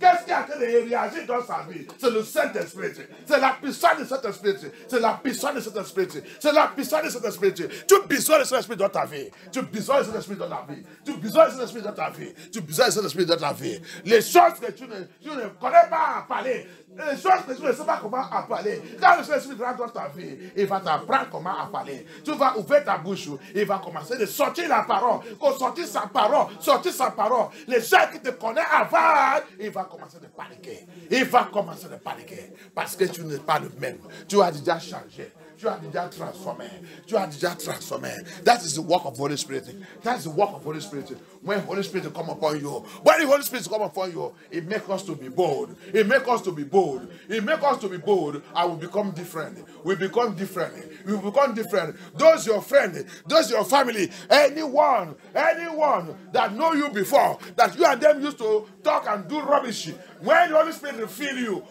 Qu'est-ce qui a en train de réagir dans sa vie? C'est le Saint-Esprit. C'est la puissance de cet esprit. C'est la puissance de cet esprit. C'est la puissance de cet esprit. Tu as besoin de cet esprit dans ta vie. Tu as besoin de cet esprit dans ta vie. Tu as besoin de cet esprit dans ta vie. Tu as besoin de cet esprit dans ta vie. Les choses que tu ne connais pas à parler. Les choses que tu ne sais pas comment à parler. Quand le Saint-Esprit rentre dans ta vie, il va t'apprendre comment à parler. Tu vas ouvrir ta bouche. Il va commencer de sortir la parole. Sortir sa parole. Sortir sa parole. Les gens qui te connaissent avant, il va commencer de paniquer. Il va commencer de paniquer. Parce que tu n'es pas le même. Tu as déjà changé. Tu as déjà transformé. Tu as déjà transformé. That is the work of Holy Spirit. That is the work of Holy Spirit. When Holy Spirit come upon you, when the Holy Spirit come upon you, it makes us to be bold. It makes us to be bold. It makes us to be bold. I will become different. We become different. We become different. Those your friend, those your family, anyone that know you before, that you and them used to talk and do rubbish. When the Holy Spirit fill you,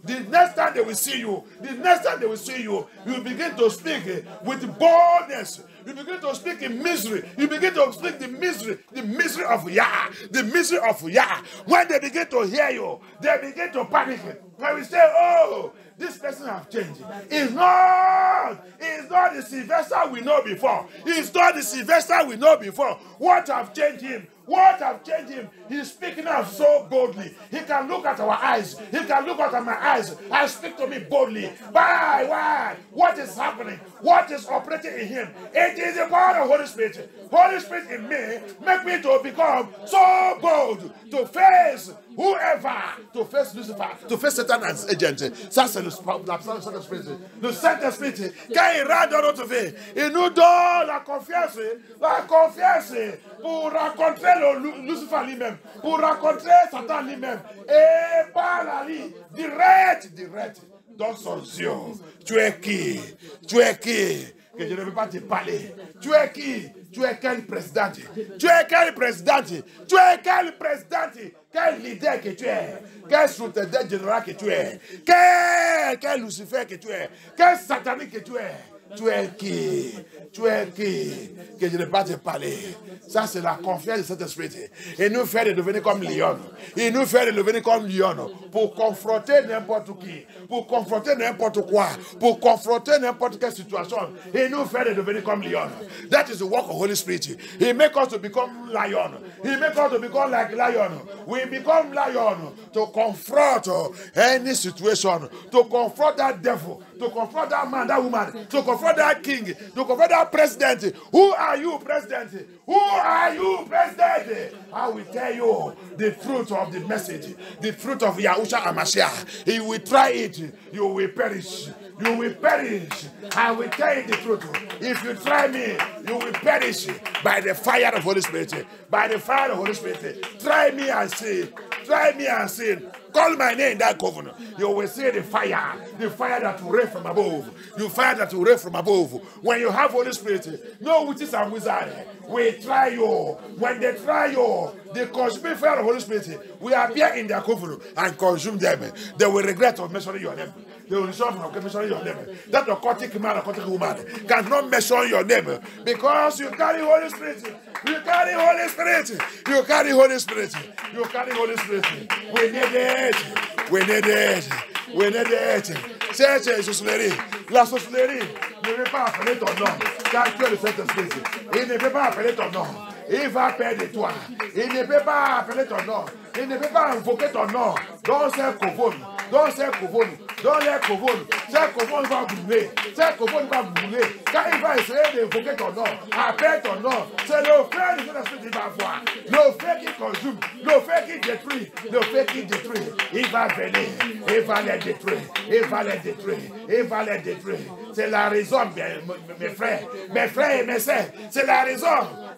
the next time they will see you, you begin to speak with boldness. You begin to speak in misery. You begin to speak the misery of Yah, the misery of Yah. When they begin to hear you, they begin to panic. When we say, oh, this person has changed. It's not the Sylvester we know before. It's not the Sylvester we know before. What have changed him? What have changed him? He's speaking out so boldly. He can look at our eyes. He can look at my eyes and speak to me boldly. Why? What is happening? What is operating in him? It is the power of the Holy Spirit. Holy Spirit in me make me to become so bold to face whoever, to face Lucifer, to face Satan and his agent. Ça, c'est la puissance du Saint-Esprit. Le Saint-Esprit, quand il rentre dans notre vie, il nous donne la confiance pour rencontrer Lucifer lui-même, pour rencontrer Satan lui-même, et par la ligne, direct, dans son yeux. Tu es qui? Que je ne veux pas te parler. Tu es qui? Tu es quel président? Quel leader que tu es? Quel secrétaire général que tu es? Quel Lucifer que tu es? Quel satanique que tu es? Tu es qui? Que je ne vais pas te parler. Ça, c'est la confiance de cet esprit. Il nous fait de devenir comme lion. Pour confronter n'importe qui, pour confronter n'importe quoi, pour confronter n'importe quelle situation. Il nous fait de devenir comme lion. That is the work of Holy Spirit. He makes us to become lion. He makes us to become like lion. We become lion to confront any situation, to confront that devil, to confront that man, that woman, to confront confront that king, to confront that president. Who are you, president? Who are you, president? I will tell you the truth of the message, the truth of Yahusha Hamashiach. If you will try it, you will perish. You will perish. I will tell you the truth. If you try me, you will perish by the fire of Holy Spirit. By the fire of Holy Spirit. Try me and see. Try me and see. Call my name in that covenant. You will see the fire that will rain from above. The fire that will rain from above. When you have Holy Spirit, no witches and wizards will try you. When they try you, the consuming fire of Holy Spirit will appear in their covenant and consume them. They will regret of mentioning your name. They will resolve from mentioning your name. That occultic man, occultic woman cannot mention your name because you carry Holy Spirit. You carry Holy Spirit. You carry Holy Spirit. You carry Holy Spirit. We need it. We need it. We need it. C'est sorcellerie. La sorcellerie ne veut pas appeler ton nom car tu es le Saint-Esprit. Il ne peut pas appeler ton nom. Il va perdre toi. Il ne peut pas appeler ton nom. Il ne peut pas invoquer ton nom. Dans ces couvons. Dans ces couvons. Dans les couvons. Ces couvons va brûler. Ces couvons va brûler. Quand il va essayer d'invoquer ton nom, appelle ton nom. C'est le frère du Saint-Esprit qui va voir. Le frère qui consume. Le frère qui détruit. Le frère qui détruit. Il va venir. Il va les détruire. Il va les détruire. Il va les détruire. C'est la raison, mes frères et mes sœurs. C'est la raison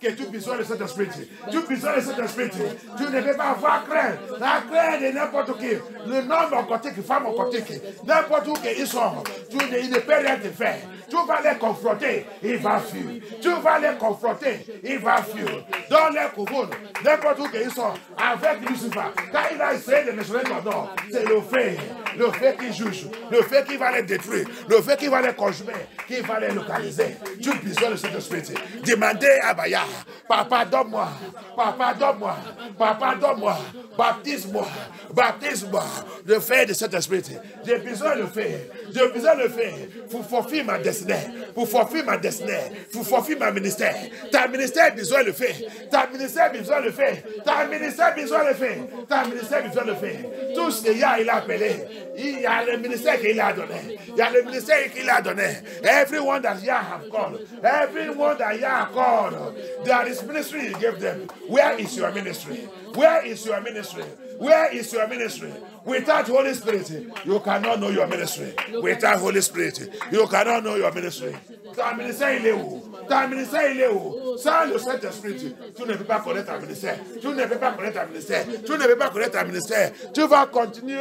que tu besoin de cet esprit. Tu besoin de cet esprit. Tu ne peux pas avoir crainte. La crainte de n'importe qui. Le nom occultique, femme occultique. N'importe où qu'ils sont. Il ne peut rien te faire. Tu vas les confronter, il va fuir. Tu vas les confronter, il va fuir. Dans les couvons, n'importe où qu'ils sont, avec Lucifer. Quand il a essayé de mentionner ton nom, c'est le fait qui juge, le fait qui va les détruire, le fait qui va les conjumer, qui va les localiser. Tu as besoin de cet esprit. Demandez à Baya, papa donne-moi, papa donne-moi, papa donne-moi, baptise-moi, baptise-moi, le fait de cet esprit. J'ai besoin de le faire, j'ai besoin de le faire pour forfire ma destinée, pour forfire ma destinée, pour forfire ma ministère. Ta ministère a besoin de le faire, ta ministère a besoin de le faire, ta ministère a besoin de le faire, ta ministère a besoin de le faire. Tout ce qu'il y a, il a appelé. Il y a le ministère qu'il a donné. Il y a le ministère qu'il a donné. Everyone that Yah have called, everyone that Yah called, there is ministry he gave them. Where is your ministry? Where is your ministry? Where is your ministry? Without Holy Spirit, you cannot know your ministry. Without Holy Spirit, you cannot know your ministry. Ta ministère, il est où? Ta ministère, il est où? Sans le Saint-Esprit, tu ne peux pas connaître ta ministère. Tu ne peux pas connaître ta ministère. Tu ne peux pas connaître ta ministère. Tu vas continuer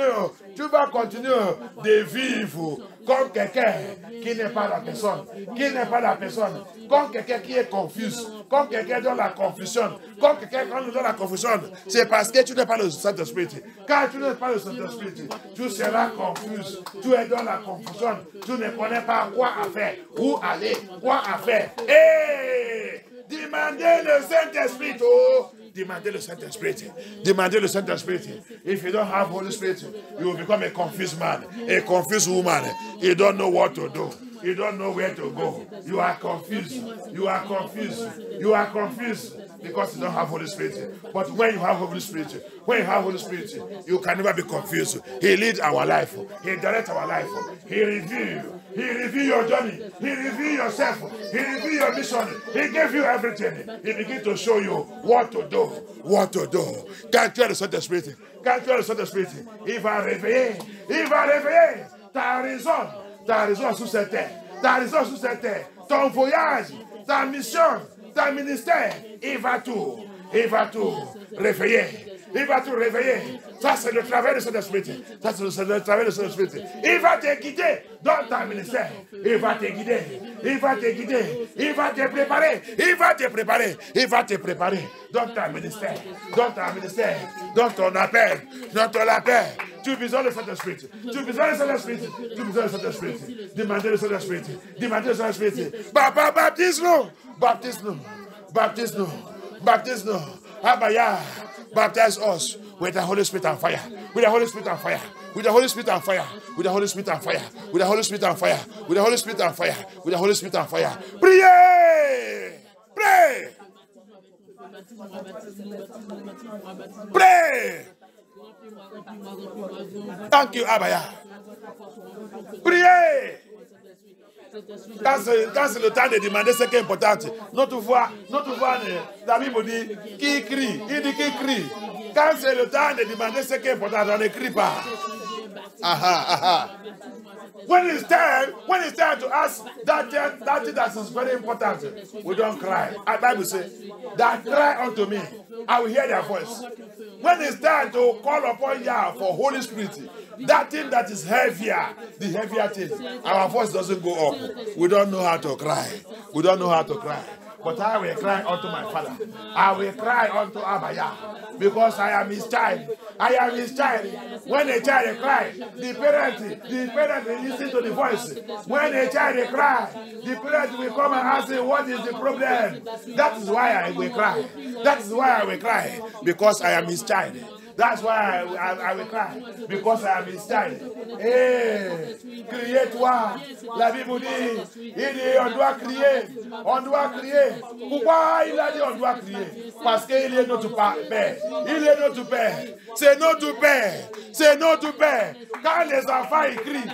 de vivre comme quelqu'un qui n'est pas la personne. Qui n'est pas la personne. Comme quelqu'un qui est confus. Comme quelqu'un dans la confusion. Comme quelqu'un qui est dans la confusion. C'est parce que tu n'es pas le Saint-Esprit. Quand tu n'es pas le Saint-Esprit, tu seras confus. Tu es dans la confusion. Tu ne connais pas quoi faire. Où aller. Quoi faire. Hey! Demandez le Saint-Esprit. Oh! Demandez le Saint-Esprit. Demandez le Saint-Esprit. If you don't have Holy Spirit, you will become a confused man, a confused woman. You don't know what to do. You don't know where to go. You are confused. You are confused. You are confused because you don't have Holy Spirit. But when you have Holy Spirit, you can never be confused. He leads our life. He directs our life. He reveals. He reveals your journey. He reveals yourself. He reveals your mission. He gives you everything. He begins to show you what to do. What to do. Quand tu as le Saint-Esprit, quand tu as le Saint-Esprit, il va réveiller. Il va réveiller ta raison. Ta raison sur cette terre. Ta raison sur cette terre. Ton voyage, ta mission, ta ministère, il va tout réveiller. Il va tout réveiller. Ça, c'est le travail de cet esprit. Ça, c'est le travail de cet esprit. Il va te guider dans ta ministère. Il va te guider. Il va te guider. Il va te préparer. Il va te préparer. Il va te préparer dans ta ministère. Dans ta ministère. Dans ton appel. Dans ton appel. Tu as besoin de cet esprit. Tu as besoin de cet esprit. Tu as besoin de cet esprit. Demandez le Saint-Esprit. Demandez le Saint-Esprit. Papa, baptise-nous. Baptise-nous. Baptise-nous. Baptise-nous. Abaya. Baptize us with the Holy Spirit and fire. With the Holy Spirit and fire. With the Holy Spirit and fire. With the Holy Spirit and fire. With the Holy Spirit and fire. With the Holy Spirit and fire. With the Holy Spirit and fire. Priez! Pray! Pray! Thank you, Abaya. Priez! Quand c'est le temps de demander ce qui est important, notre voix, la Bible dit qui crie, il dit qui crie. Quand c'est le temps de demander ce qui est important, on ne crie pas. When it's time to ask that thing that is very important, we don't cry. The Bible says, that cry unto me, I will hear their voice. When it's time to call upon Yah for Holy Spirit, that thing that is heavier, the heavier thing, our voice doesn't go up. We don't know how to cry. We don't know how to cry. But I will cry unto my Father. I will cry unto Abba Yah, because I am his child. I am his child. When a child cries, the parent will listen to the voice. When a child cries, the parent will come and ask him, what is the problem? That is why I will cry. That is why I will cry, because I am his child. That's why I will cry, because I am his child. Hey, criez-toi. La Bible dit, on doit crier. On doit crier. Pourquoi il a dit on doit crier? Parce qu'il est notre père. Il est notre père. C'est notre père. C'est notre père. Quand les enfants écrient,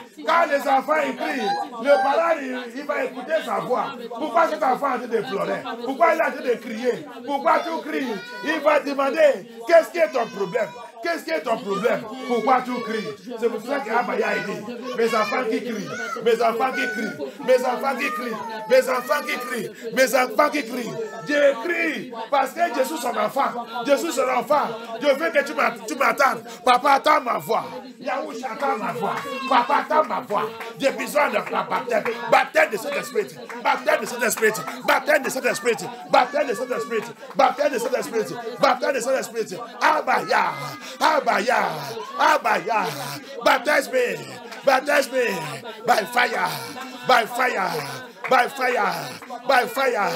le parent il va écouter sa voix. Pourquoi cet enfant a dit de pleurer? Pourquoi il a dit de crier? Pourquoi tu cries? Il va demander, qu'est-ce qui est ton problème? Qu'est-ce qui est ton problème? Pourquoi tu cries? C'est pour cela qu'Abaya a dit, mes enfants qui crient, mes enfants qui crient, mes enfants qui crient, mes enfants qui crient, mes enfants qui crient. Je crie parce que je suis son enfant. Je suis son enfant. Je veux que tu m'attendes. Papa, attends ma voix. Yahushua, attends ma voix. Papa, attends ma voix. J'ai besoin de la baptême. Baptême de cet esprit. Baptême de cet esprit. Baptême de cet esprit. Baptême de cet esprit. Baptême de cet esprit. Baptême de cet esprit. Abaya. Abaya, Abaya, baptize me by fire, by fire, by fire, by fire.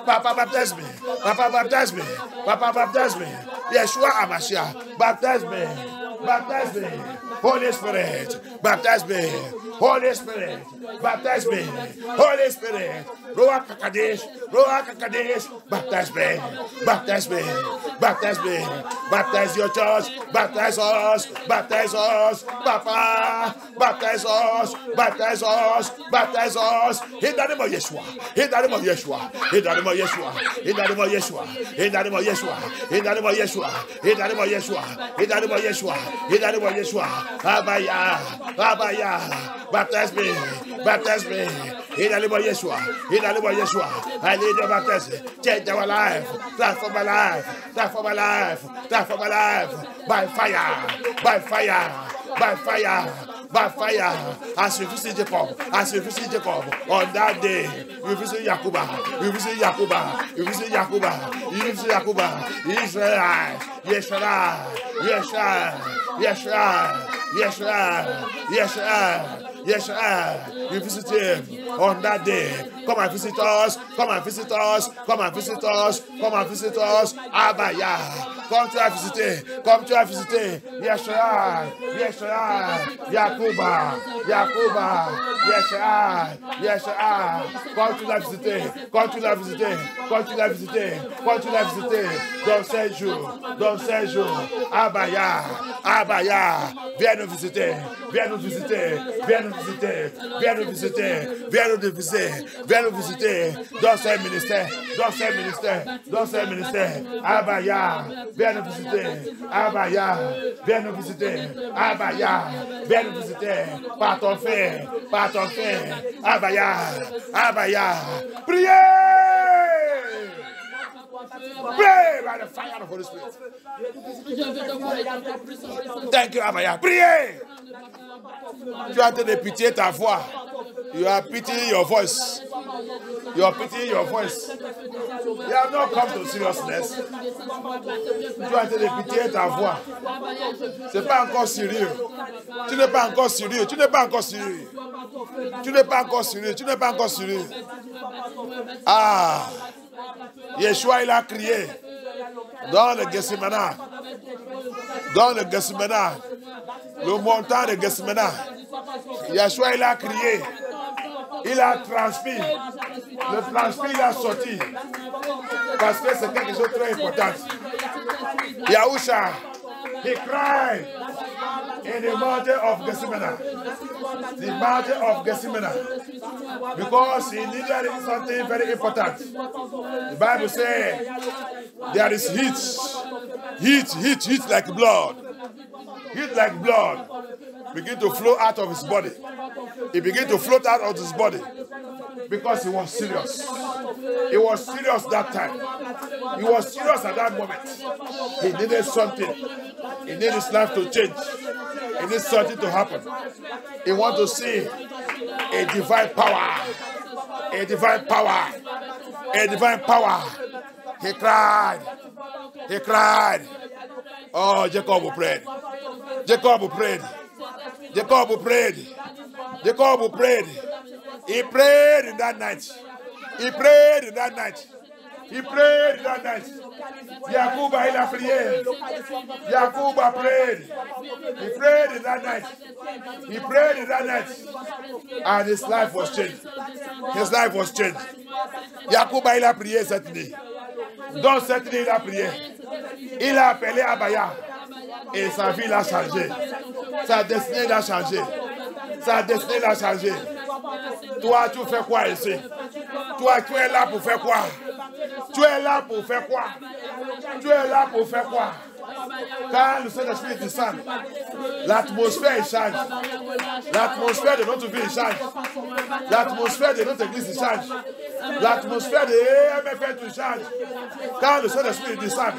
Papa baptize me, Papa baptize me, Papa baptize me. Yeshua Amashia, baptize me, baptize me. Holy Spirit, baptize me. Holy Spirit, baptize me. Holy Spirit, Ruach HaKodesh, baptize me, baptize me, baptize me, baptize your church, baptize us, Papa, baptize us, baptize us, baptize us. In the name of Yeshua, in the name of Yeshua, in the name of Yeshua, in the name of Yeshua, in the name of Yeshua, in the name of Yeshua, in the name of Yeshua, in the name of Yeshua, in the name of Yeshua. Abaya, Abaya, baptize me, baptize me. In the name of Yeshua, in the name of Yeshua, I need your baptism. Change our life, transform my life, transform my life, transform my life. By fire, by fire, by fire, by fire. As you visit Jacob, on that day, you visit Yakuba, you visit Yakuba, you visit Yakuba, you visit Yakuba, Israel, Yeshua, Yeshua, Yeshua, Yeshua, Yeshua. Yes, you visit him on that day. Come and visit us. Come and visit us. Come and visit us. Come and visit us. Abaya. Come to our visit. Come to our visit. Yes, yes, Yakuba. Yakuba. Yes, yes, come to la visit. Come to la visit. Come to la visit. Come to la visit. Don't say you. Don't say you. Abaya. Abaya. Viens nous visiter. Viens nous visiter. Viens nous visiter, viens nous visiter, viens nous visiter, viens nous visiter dans ce ministère, dans ce ministère, dans ce ministère. Abaya, viens nous visiter, Abaya, viens nous visiter, Abaya, viens nous visiter par ton feu, Abaya, Abaya, priez! Pray by the fire of the Holy Spirit. Thank you, Abaya. Priez! Tu as de pitié ta voix. You are pitying your voice. You are pitying your voice. You have not come to seriousness. Tu as de pitié ta voix. C'est pas encore sérieux. Tu n'es pas encore sérieux. Tu n'es pas encore sérieux. Tu n'es pas encore sérieux. Tu n'es pas encore sérieux. Ah! Yeshua, il a crié dans le Gethsemane. Dans le Gethsemane. Le montant de Gethsemane. Yeshua, il a crié. Il a transpiré. Le transpire, il a sorti. Parce que c'est quelque chose de très important. Yahusha, he cried in the mountain of Gethsemane. the mountain of Gethsemane, because he needed something very important. The Bible says there is heat like blood. Heat like blood begin to flow out of his body. He began to float out of his body because he was serious. He was serious that time. He was serious at that moment. He needed something. He needed his life to change. He needed something to happen. He wanted to see a divine power. A divine power. A divine power. He cried. He cried. Oh, Jacob prayed. Jacob prayed. Jacob prayed. Jacob prayed. He prayed in that night. He prayed in that night. He prayed in that night. Yakuba, il a prié. Yakuba prayed. He prayed in that night. He prayed in that night. And his life was changed. His life was changed. Yakuba, il a prié cette nuit. Donc cette nuit, il a prié. Il a appelé Abaya. Et sa vie l'a changé. Sa destinée l'a changé. Sa destinée l'a changé. Toi, tu fais quoi ici? Toi, tu es là pour faire quoi? Tu es là pour faire quoi? Tu es là pour faire quoi? Quand le Saint-Esprit descend, l'atmosphère change. L'atmosphère de notre vie change. L'atmosphère de notre église change. L'atmosphère de MFL change. Quand le Saint-Esprit descend,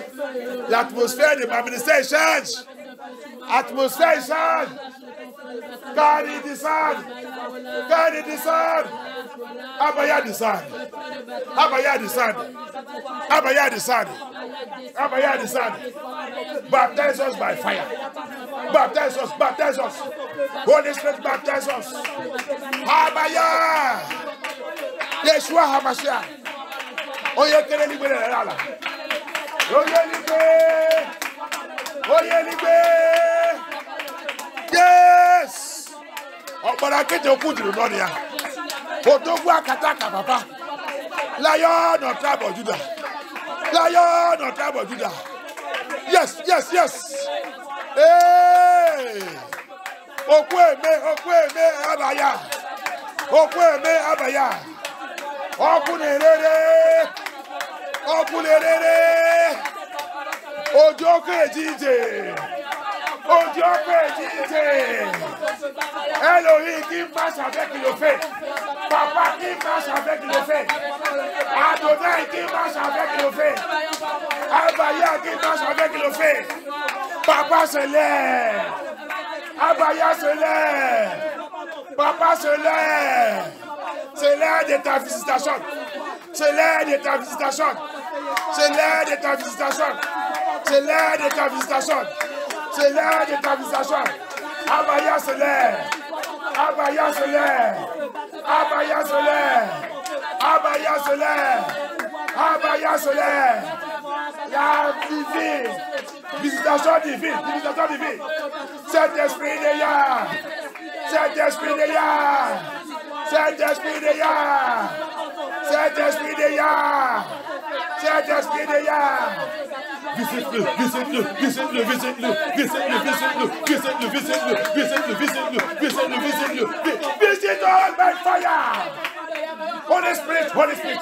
l'atmosphère de ma ministère change. L'atmosphère change. Quand il descend, quand il descend, Abaya descend. Abaya descend. Abaya descend. Abaya descend. Baptize us by fire. Baptize us, baptize us. Holy Spirit, baptize us. Abaya. Yeshua HaMashiach. Oye, que le libere la la. Oye, libere. Oye, libere. Yes. Ọ̀pọ̀lọpọ̀ kéde okú jùlọ lọ ni ya. Odogwu akataka papa. Lion of tribe of Judah. Lion of tribe of Judah. Yes, yes, yes. Hey. Okwe me abaya. Okwe me abaya. Okunelele. Okunelele. Ojoke jije. Ojoke jije. Elohim qui marche avec le fait. Papa qui marche avec le fait. Adonai qui marche avec le fait. Abaya qui marche avec le fait. Papa se lève. Abaya se lève. Papa se lève. C'est l'heure de ta visitation. C'est l'heure de ta visitation. C'est l'heure de ta visitation. C'est l'heure de ta visitation. C'est l'heure de ta visitation. Abaya se lève. Abaya se lève. Abaya se lève. Abaya se lève. Abaya se lève. La divine. Visitation divine. Visitation divine. Cet esprit de Yah. Cet esprit de Yah. Cet esprit de Yah. Cet esprit de Yah. Cet esprit de Yah. Visite-le, visite-le, visite-le, visite-le, visite-le, visite-le, visite-le, visite-le, visite-le, visite-le, visite-le, visite-le, visite-le by fire. Holy Spirit, Holy Spirit,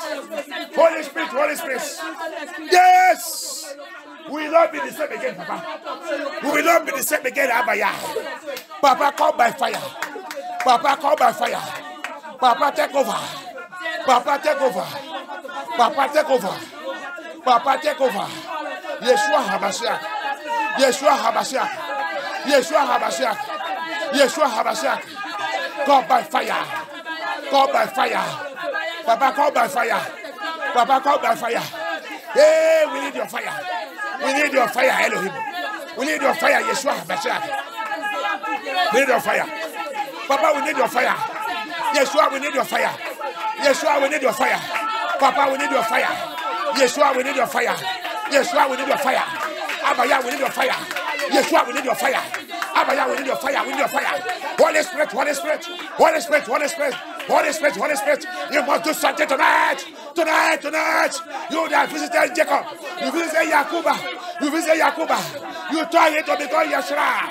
Holy Spirit, Holy Spirit. Yes. We will not be the same again, Papa. We will not be the same again, Abaya. Papa, come by fire. Papa, come by fire. Papa, take over. Papa, take over. Papa, take over. Papa, take over. Yeshua HaMashiach. Yeshua HaMashiach. Yeshua HaMashiach. Yeshua HaMashiach. Come by fire. Come by fire. Papa, come by fire. Papa, come by fire. Hey, we need your fire. We need your fire, Elohim. We need your fire, Yeshua HaMashiach. We need your fire. Papa, we need your fire. Yeshua, we need your fire. Yeshua, we need your fire. Papa, we need your fire. Yeshua, we need your fire. Yeshua, we need your fire. Abaya, we need your fire. Yeshua, we need your fire. Abaya, we need your fire. We need your fire. Holy Spirit, Holy Spirit, Holy Spirit, Holy Spirit, Holy Spirit, Holy Spirit. You must do something tonight. Tonight, tonight. You that visited Jacob. You visited Yakuba. You visited Yakuba. You told him to become Yeshua.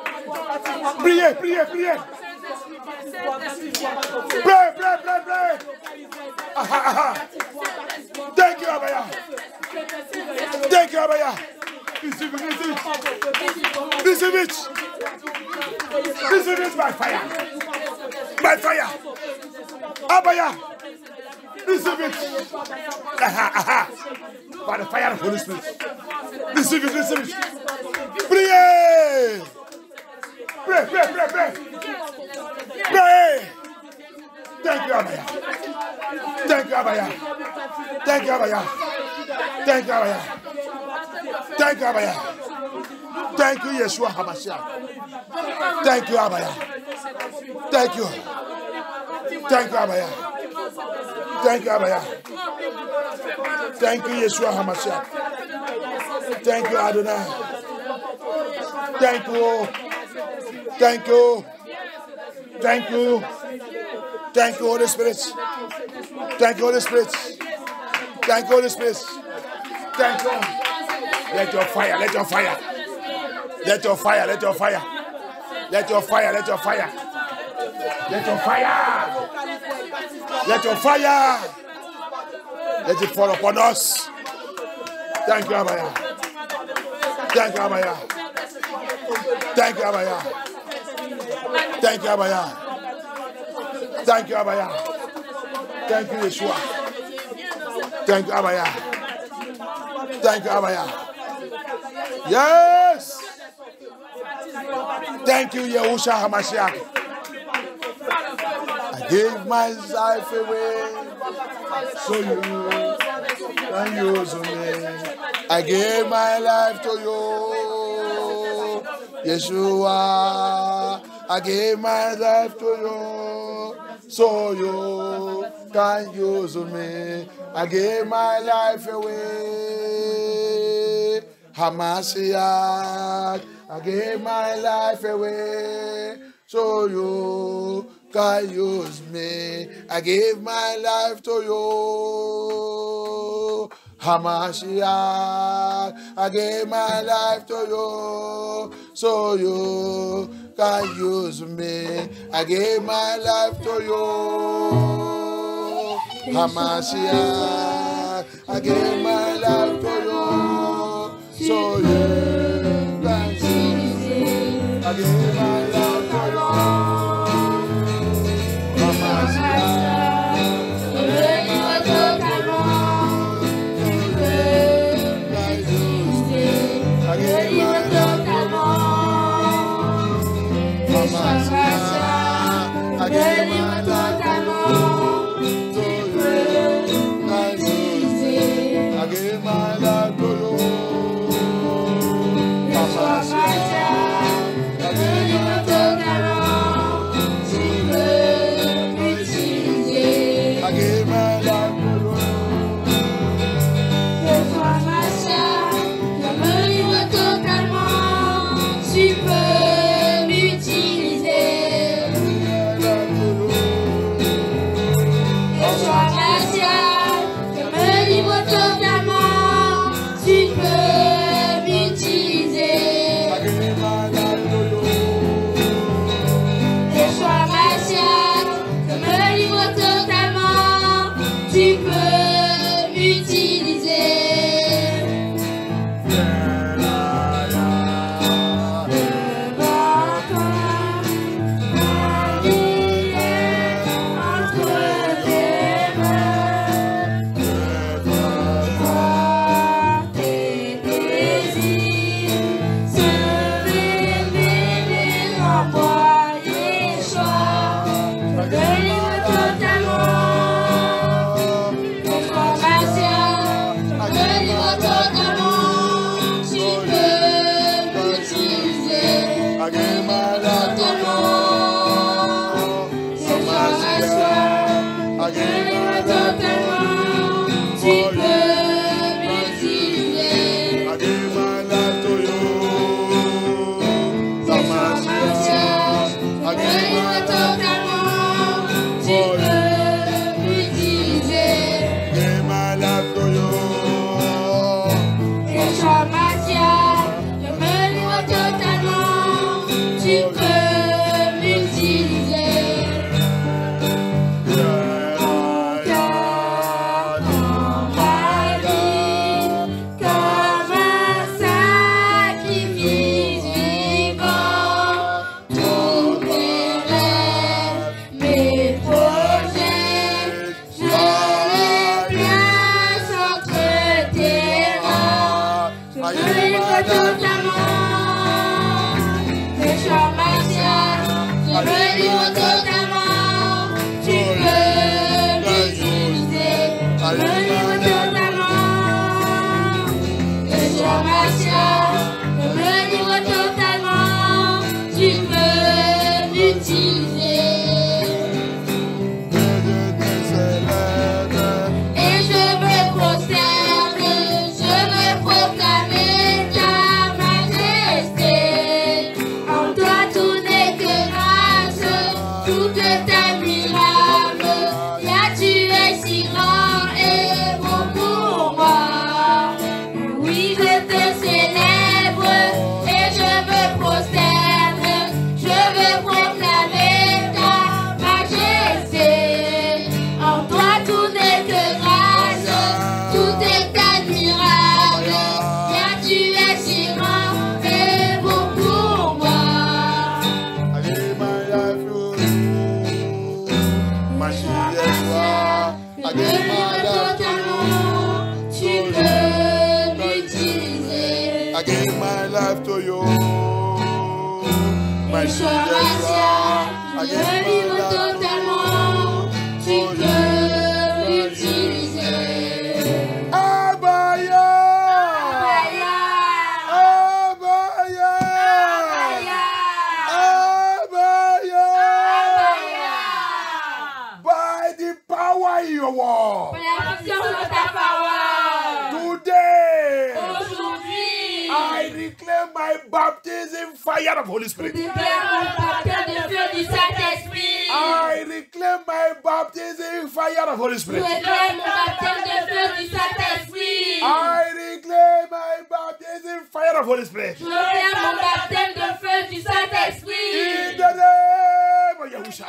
Priez, priez, priez. Pray, pray, pray, pray. Thank you, Abaya. Thank you, Abaya. Receive it, receive it. Receive it. Receive it by fire. By fire. Abaya. Receive it. By the fire of the Holy Spirit. Receive it, receive it. Priez. Pray, pray, pray, pray. Pray. Thank you, Abaya. Thank you, Abaya. Thank you, Abaya. Thank you, Abaya. Thank you, Abaya. Thank you, Yeshua HaMashiach. Thank you, Abaya. Thank you. Thank you, Abaya. Thank you, Abaya. Thank you, Yeshua HaMashiach. Thank you, Adonai. Thank you. Thank you. Thank you. Thank you, Holy Spirit. Thank you, Holy Spirit. Thank you, Holy Spirit. Thank you. Let your fire, let your fire. Let your fire, let your fire. Let your fire, let your fire. Let your fire. Let your fire. Let it fall upon us. Thank you, Abaya. Thank you, Abaya. Thank you, Abaya. Thank you, Abaya. Thank you, Abaya. Thank you, Yeshua. Thank you, Abaya. Thank you, Abaya. Yes. Thank you, Yeshua HaMashiach. I gave my life away so you can use me. I gave my life to you, Yeshua. I gave my life to you so you can use me. I gave my life away, HaMashiach. I gave my life away so you can use me. I gave my life to you, HaMashiach. I gave my life to you so you can use me. I gave my life to you, HaMashiach. I gave my life to you so you can use me. I gave my life to you, HaMashiach. Je me livre totalement, tu peux Fire of Holy Spirit. I reclaim my baptism fire of Holy Spirit. I reclaim my baptism fire of Holy Spirit. In the name of Yahushua.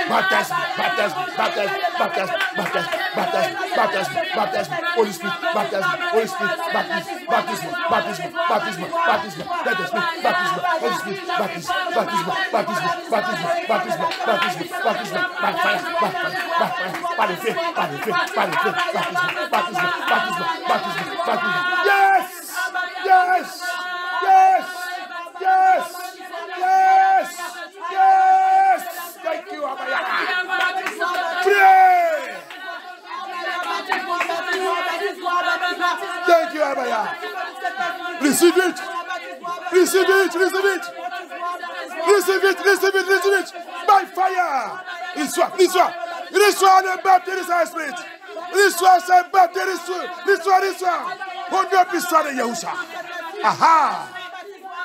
Baptism, baptism, baptism, baptism, baptism, baptism, baptism, baptism, Holy Spirit, baptism, Holy Spirit, baptism, baptism, baptism, baptism, baptism, baptism, baptism, Holy Spirit, baptism, baptism, baptism, baptism, baptism, baptism, baptism, by fire, by fire, by fire, by the faith, by the faith, by the faith, baptism, baptism, baptism, baptism, baptism. Yes, yes, yes, yes, yes, yes. Thank you, Abaya. Pray. Thank you, Abaya. Receive it. Receive it. Receive it. Receive it. Receive it. Receive it. By fire. L'histoire. L'histoire. L'histoire de baptême du Spirit. L'histoire c'est baptême. L'histoire. L'histoire. On doit l'histoire de Yahusha. Aha.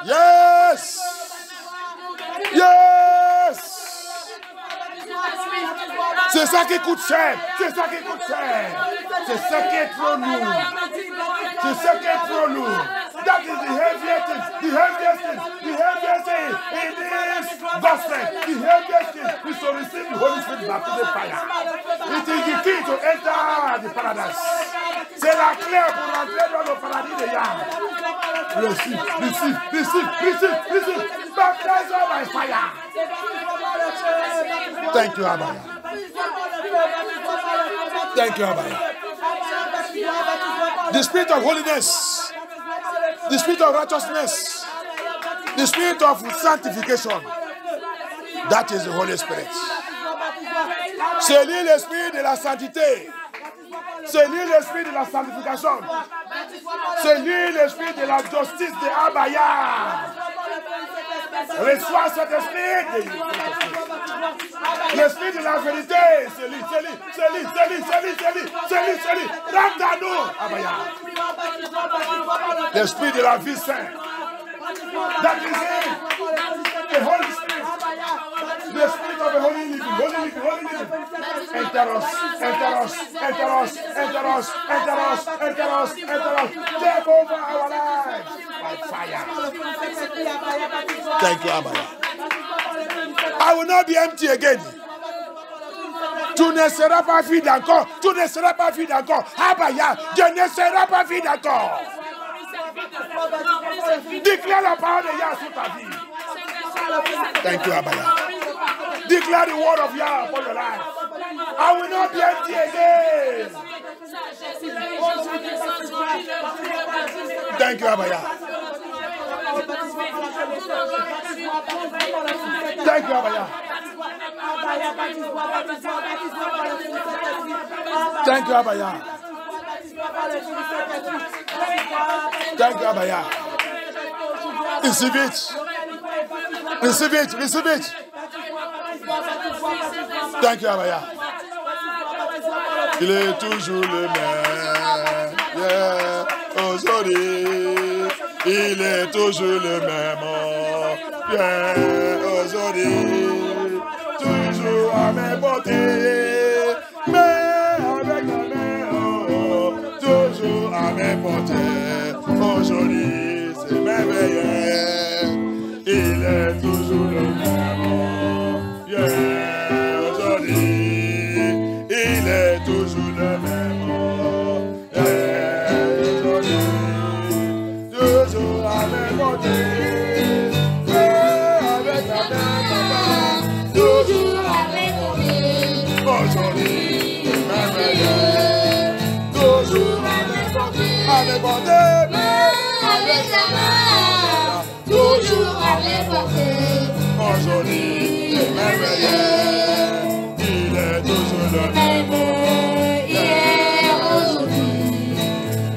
Yes. Yes. C'est ça qui coûte cher. C'est ça qui coûte cher. C'est ça qui est trop lourd. C'est ça qui est trop lourd. That is the heaviest thing. The heaviest thing. The heaviest thing in this gospel. The heaviest thing is to receive the Holy Spirit baptism fire. It is the key to enter the paradise. C'est la clé pour entrer dans le paradis de Yah. Receive, receive, receive, receive, receive. Baptize by fire. Thank you, Abaya. Thank you, Abaya. The spirit of holiness, the spirit of righteousness, the spirit of sanctification, that is the Holy Spirit. C'est lui l'esprit de la sainteté. C'est lui l'esprit de la sanctification. C'est lui l'esprit de la justice de Abaya. Reçois cet esprit. L'esprit de la vérité. C'est lui, c'est lui, c'est lui, c'est lui, c'est lui, c'est lui, c'est lui, c'est lui. Rentre à nous, Abaya. L'esprit de la vie sainte. That is it. The Holy Spirit. The Spirit of the Holy Living, Holy Living, Holy Living. Enter us, enter us, enter us, enter us, enter us, enter us, enter us. Take over our lives by fire. Thank you, Abaya. I will not be empty again. Tu ne seras pas vide encore. Tu ne seras pas vide encore. Abaya, je ne serai pas vide encore. Déclare la parole de Yah sur ta vie. Thank you, Abaya. Declare the word of Yah upon your life. I will not be empty again. Thank you, Abaya. Thank you, Abaya. Thank you, Abaya. Thank you, Abaya. Receive it. Receive it. Receive it. Thank you, Abaya. Il est toujours le même. Yeah. Aujourd'hui, il est toujours le même. Yeah. Aujourd'hui, toujours à mes portées. Mais avec la main, toujours à mes portées. Aujourd'hui, c'est merveilleux. Il est toujours le même. Yeah. Aujourd'hui, il est toujours le même. Toujours à mes côtés. Avec la main, toujours à mes côtés. Aujourd'hui, merveilleux. Toujours à mes côtés. À mes côtés. Avec la main, toujours à mes côtés. Aujourd'hui, merveilleux. Il est toujours le même. Hier, aujourd'hui,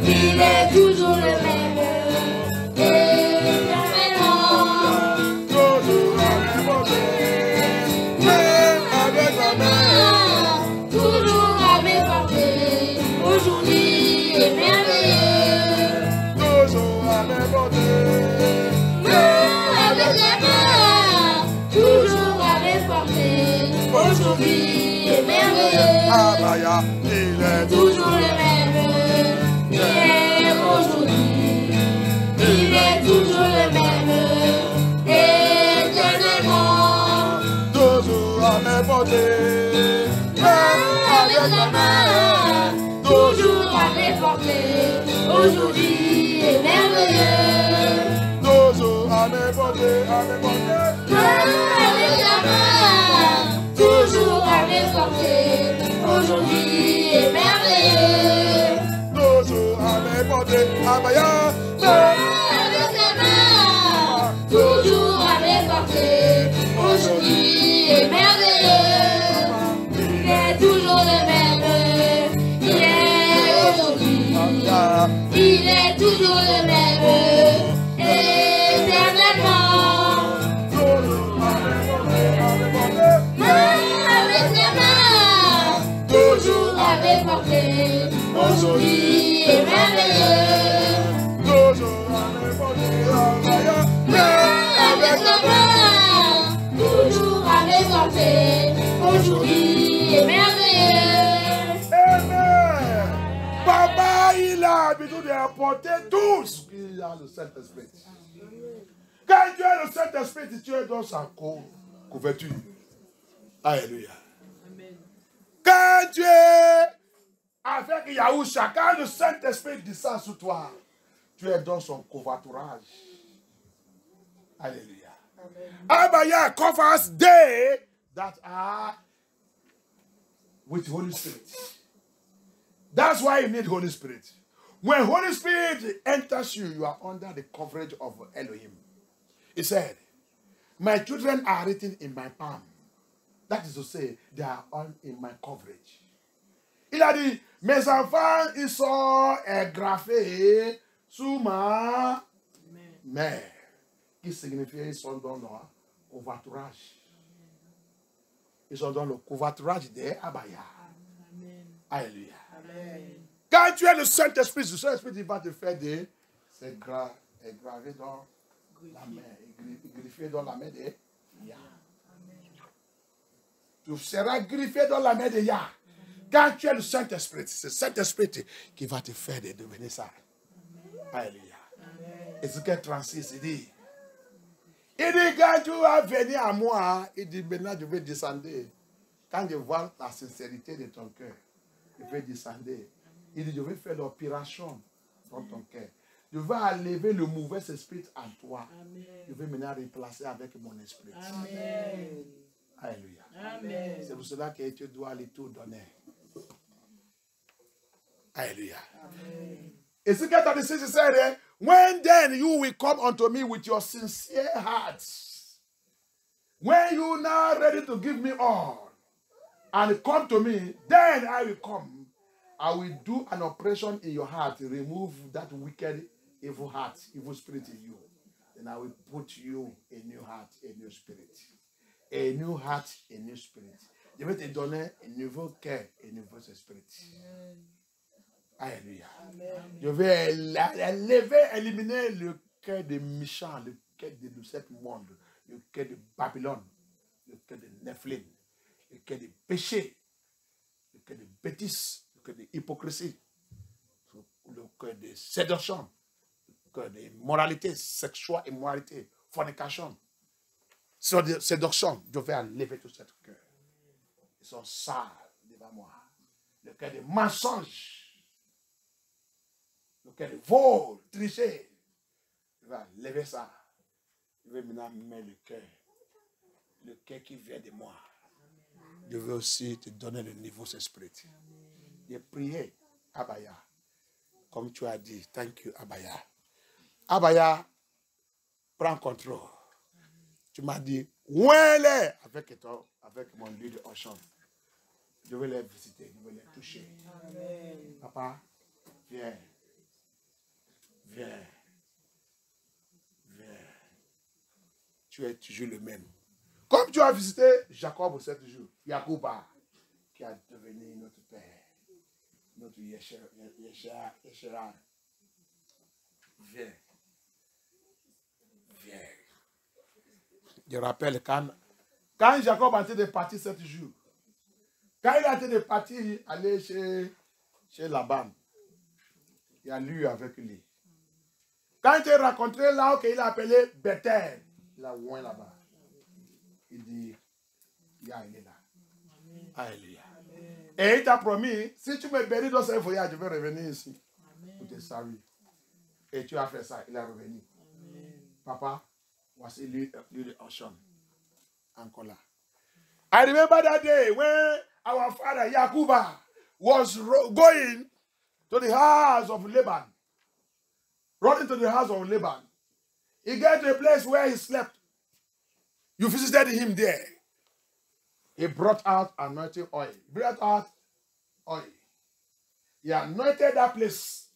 il est toujours le même. Abaya, il est toujours le même. Hier, aujourd'hui, il est toujours le même. Éternellement, toujours à mes portées. Avec la main, toujours à mes portées. Aujourd'hui est merveilleux. Toujours à mes portées, à mes portées. Avec la main, toujours à mes portées. Aujourd'hui est merveilleux. Toujours à mes portées, Abaya. Avec la main, toujours à mes portées. Aujourd'hui est merveilleux. Il est toujours le même. Il est aujourd'hui. Il est toujours le même. Éternellement. Toujours à mes portées, avec la main. Toujours à mes portées, aujourd'hui est merveilleux. Toujours à mes portées, avec la main. Toujours à mes portées, aujourd'hui est merveilleux. Amen. Papa, il a l'habitude d'apporter tous. Il a le Saint-Esprit. Quand tu as le Saint-Esprit, tu es dans sa couverture. Alléluia. Quand tu es avec Yahushua, quand le Saint-Esprit descend sur toi, tu es dans son covoiturage. Alléluia. Abaya covers they that are with Holy Spirit. That's why you need Holy Spirit. When Holy Spirit enters you, you are under the coverage of Elohim. He said, my children are written in my palm. That is to say, they are all in my coverage. Il a dit, mes enfants, ils sont graffés sous ma main. Qui signifie qu'ils sont dans le covoiturage. Ils sont dans le covoiturage des Abaya. Alléluia. Quand tu es le Saint-Esprit il va te faire des... C'est gravé dans la main. Griffié dans la main des Yah. Tu seras griffié dans la main de Yah. Quand tu es le Saint-Esprit, c'est le Saint-Esprit qui va te faire de devenir ça. Alléluia. Ézéchiel 36, il dit, quand tu vas venir à moi, il dit, maintenant je vais descendre. Quand je vois la sincérité de ton cœur, je vais descendre. Il dit, je vais faire l'opération dans ton cœur. Je vais enlever le mauvais esprit en toi. Amen. Je vais maintenant remplacer avec mon esprit. Amen. Alléluia. C'est pour cela que tu dois aller tout donner. Hallelujah. Ezekiel 36 said, when then you will come unto me with your sincere hearts, when you are now ready to give me all, and come to me, then I will come. I will do an operation in your heart, remove that wicked, evil heart, evil spirit in you. Then I will put you a new heart, a new spirit. A new heart, a new spirit. Je vais te donner un nouveau cœur, un nouveau spirit. Alléluia. Je vais éliminer le cœur des méchants, le cœur de ce monde, le cœur de Babylone, le cœur de Nephilim, le cœur de péché, le cœur de bêtise, le cœur de hypocrisie, le cœur de séduction, le cœur de moralité, sexuelle immoralité, fornication, séduction. Je vais enlever tout ce cœur. Ils sont sales devant moi. Le cœur de mensonge. Le cœur de vol, tricher. Je vais lever ça. Je vais maintenant mettre le cœur qui vient de moi. Je veux aussi te donner le niveau esprit. J'ai prié, Abaya, comme tu as dit. Thank you, Abaya. Abaya, prends contrôle. Tu m'as dit, où elle est avec mon lit de Auchan. Je vais les visiter, je vais les toucher. Amen. Papa, viens. Viens. Viens. Tu es toujours le même. Comme tu as visité Jacob 7 jours, Yacouba, qui a devenu notre père, notre Yeshera. Viens. Viens. Je rappelle quand Jacob a été de partir 7 jours, quand il a été de partir, aller chez Laban, il a lu avec lui. Quand il a rencontré là qu'il a appelé Bethel, il a oint là-bas. Il dit, il est là. Alléluia. Et il t'a promis, si tu me bénis dans ce voyage, je vais revenir ici pour te servir. Et tu as fait ça, il est revenu. Papa, voici lui de Auchan. Encore là. I remember that day when our father Yakuba was going to the house of Laban. Running to the house of Laban. He got to a place where he slept. You visited him there. He brought out anointing oil. He brought out oil. He anointed that place.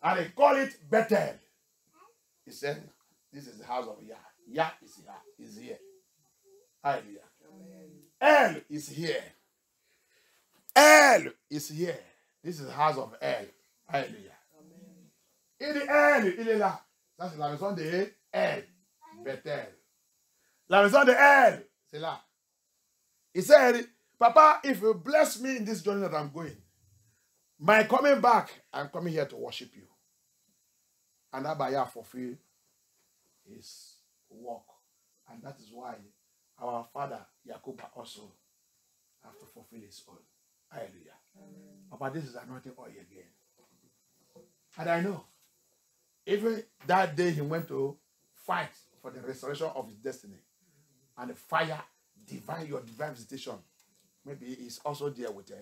And he called it Bethel. He said, this is the house of Yah. Yah is here. Hallelujah. El is here. El is here. This is the house of El. Hallelujah. Il dit El, il est là. Ça, c'est la maison de El. Bethel. La maison de El, c'est là. He said, Papa, if you bless me in this journey that I'm going, my coming back, I'm coming here to worship you. And Abaya fulfilled his work. And that is why our father, Yakuba, also have to fulfill his own. Hallelujah. Papa, this is anointing oil again. And I know, even that day he went to fight for the restoration of his destiny. And the fire, your divine visitation, maybe he's also there with the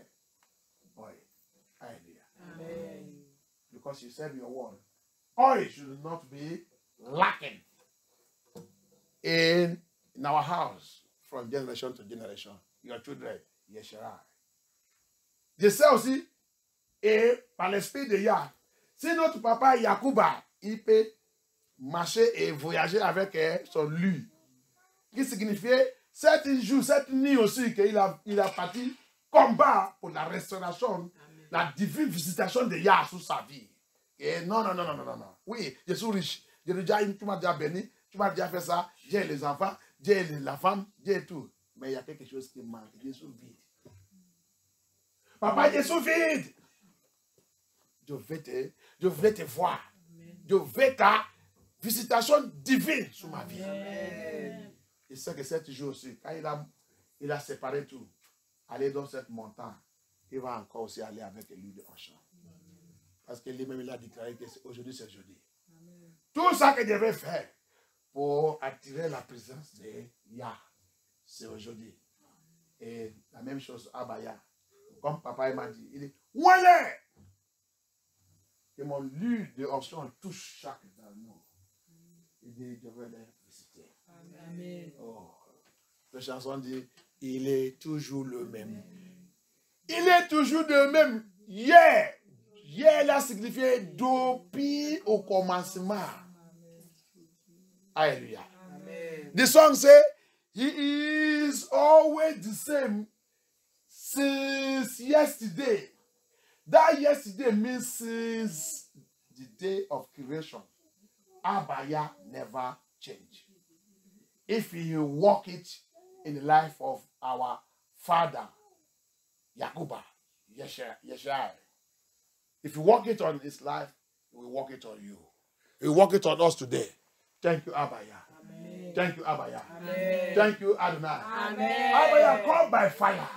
oil. Hallelujah. Amen. Because you said in your word, oil should not be lacking in our house from generation to generation. Your children, Yeshua. Je sais aussi, et par l'esprit de Yah, si notre papa Yakuba, il peut marcher et voyager avec son lui, qui signifiait 7 jours, 7 nuits aussi, qu'il a parti combat pour la restauration, la divine visitation de Yah sur sa vie. Et non. Oui, je suis riche. Tu m'as déjà béni, tu m'as déjà fait ça, j'ai les enfants, j'ai la femme, j'ai tout. Mais il y a quelque chose qui manque. Je suis vide. Papa, je suis vide. Je vais te voir. Je veux ta visitation divine sur ma vie. Amen. Et c'est que 7 jours aussi, quand il a séparé tout, aller dans cette montagne, il va encore aussi aller avec lui de Auchan. Parce que lui-même, il a déclaré que aujourd'hui, c'est jeudi. Amen. Tout ça que je vais faire pour attirer la présence de Yah, c'est aujourd'hui. Et la même chose, Abaya, comme papa m'a dit, il dit, où elle est? Et mon lieu de onction touche chaque d'amour. Il dit, je vais les visiter. Amen. Oh. La chanson dit, il est toujours le même. Il est toujours le même. Hier, hier a signifié depuis au commencement. Alléluia. The song say, he is always the same since yesterday. That yesterday means since the day of creation. Abaya never changed. If you walk it in the life of our father, Yakuba, Yeshai. If you walk it on his life, he will walk it on you. He will walk it on us today. Thank you, Abaya. Amen. Thank you, Abaya. Amen. Thank you, Adonai. Amen. Abaya, come by fire.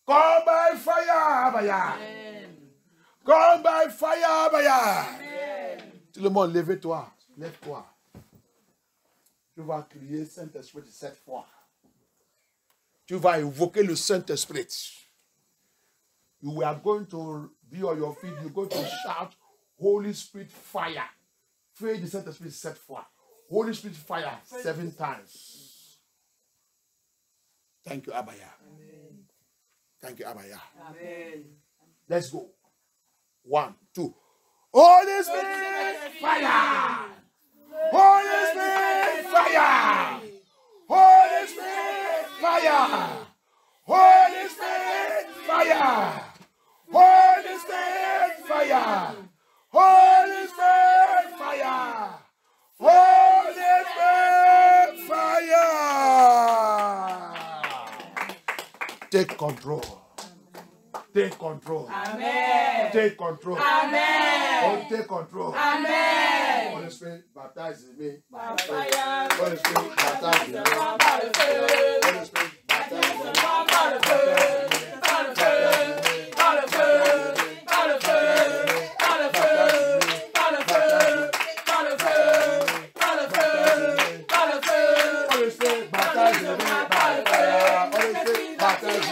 Come by fire, Abaya. Amen. Come by fire, Abaya. Amen. Tout le monde, lève-toi. Lève-toi. Tu vas crier Saint-Esprit cette fois. Tu vas invoquer le Saint-Esprit. You are going to be on your feet. You're going to shout, Holy Spirit, fire. Pray the Saint-Esprit cette fois. Holy Spirit, fire 7 times. Thank you, Abaya. Amen. Thank you, Abaya. Amen. Let's go. 1, 2. Holy Spirit, fire. Holy Spirit, fire. Holy Spirit, fire. Holy Spirit, fire. Holy Spirit, fire. Holy Spirit, fire. Holy Spirit, fire. Take control. Take control. Amen. Take control. Amen. Oh, take control. Amen. Holy Spirit, baptize me by fire. Holy Spirit, baptize me by the fire. Holy Spirit, baptize me by the fire. Holy Spirit, baptize me by fire. Holy Spirit, baptize me by fire. Baptize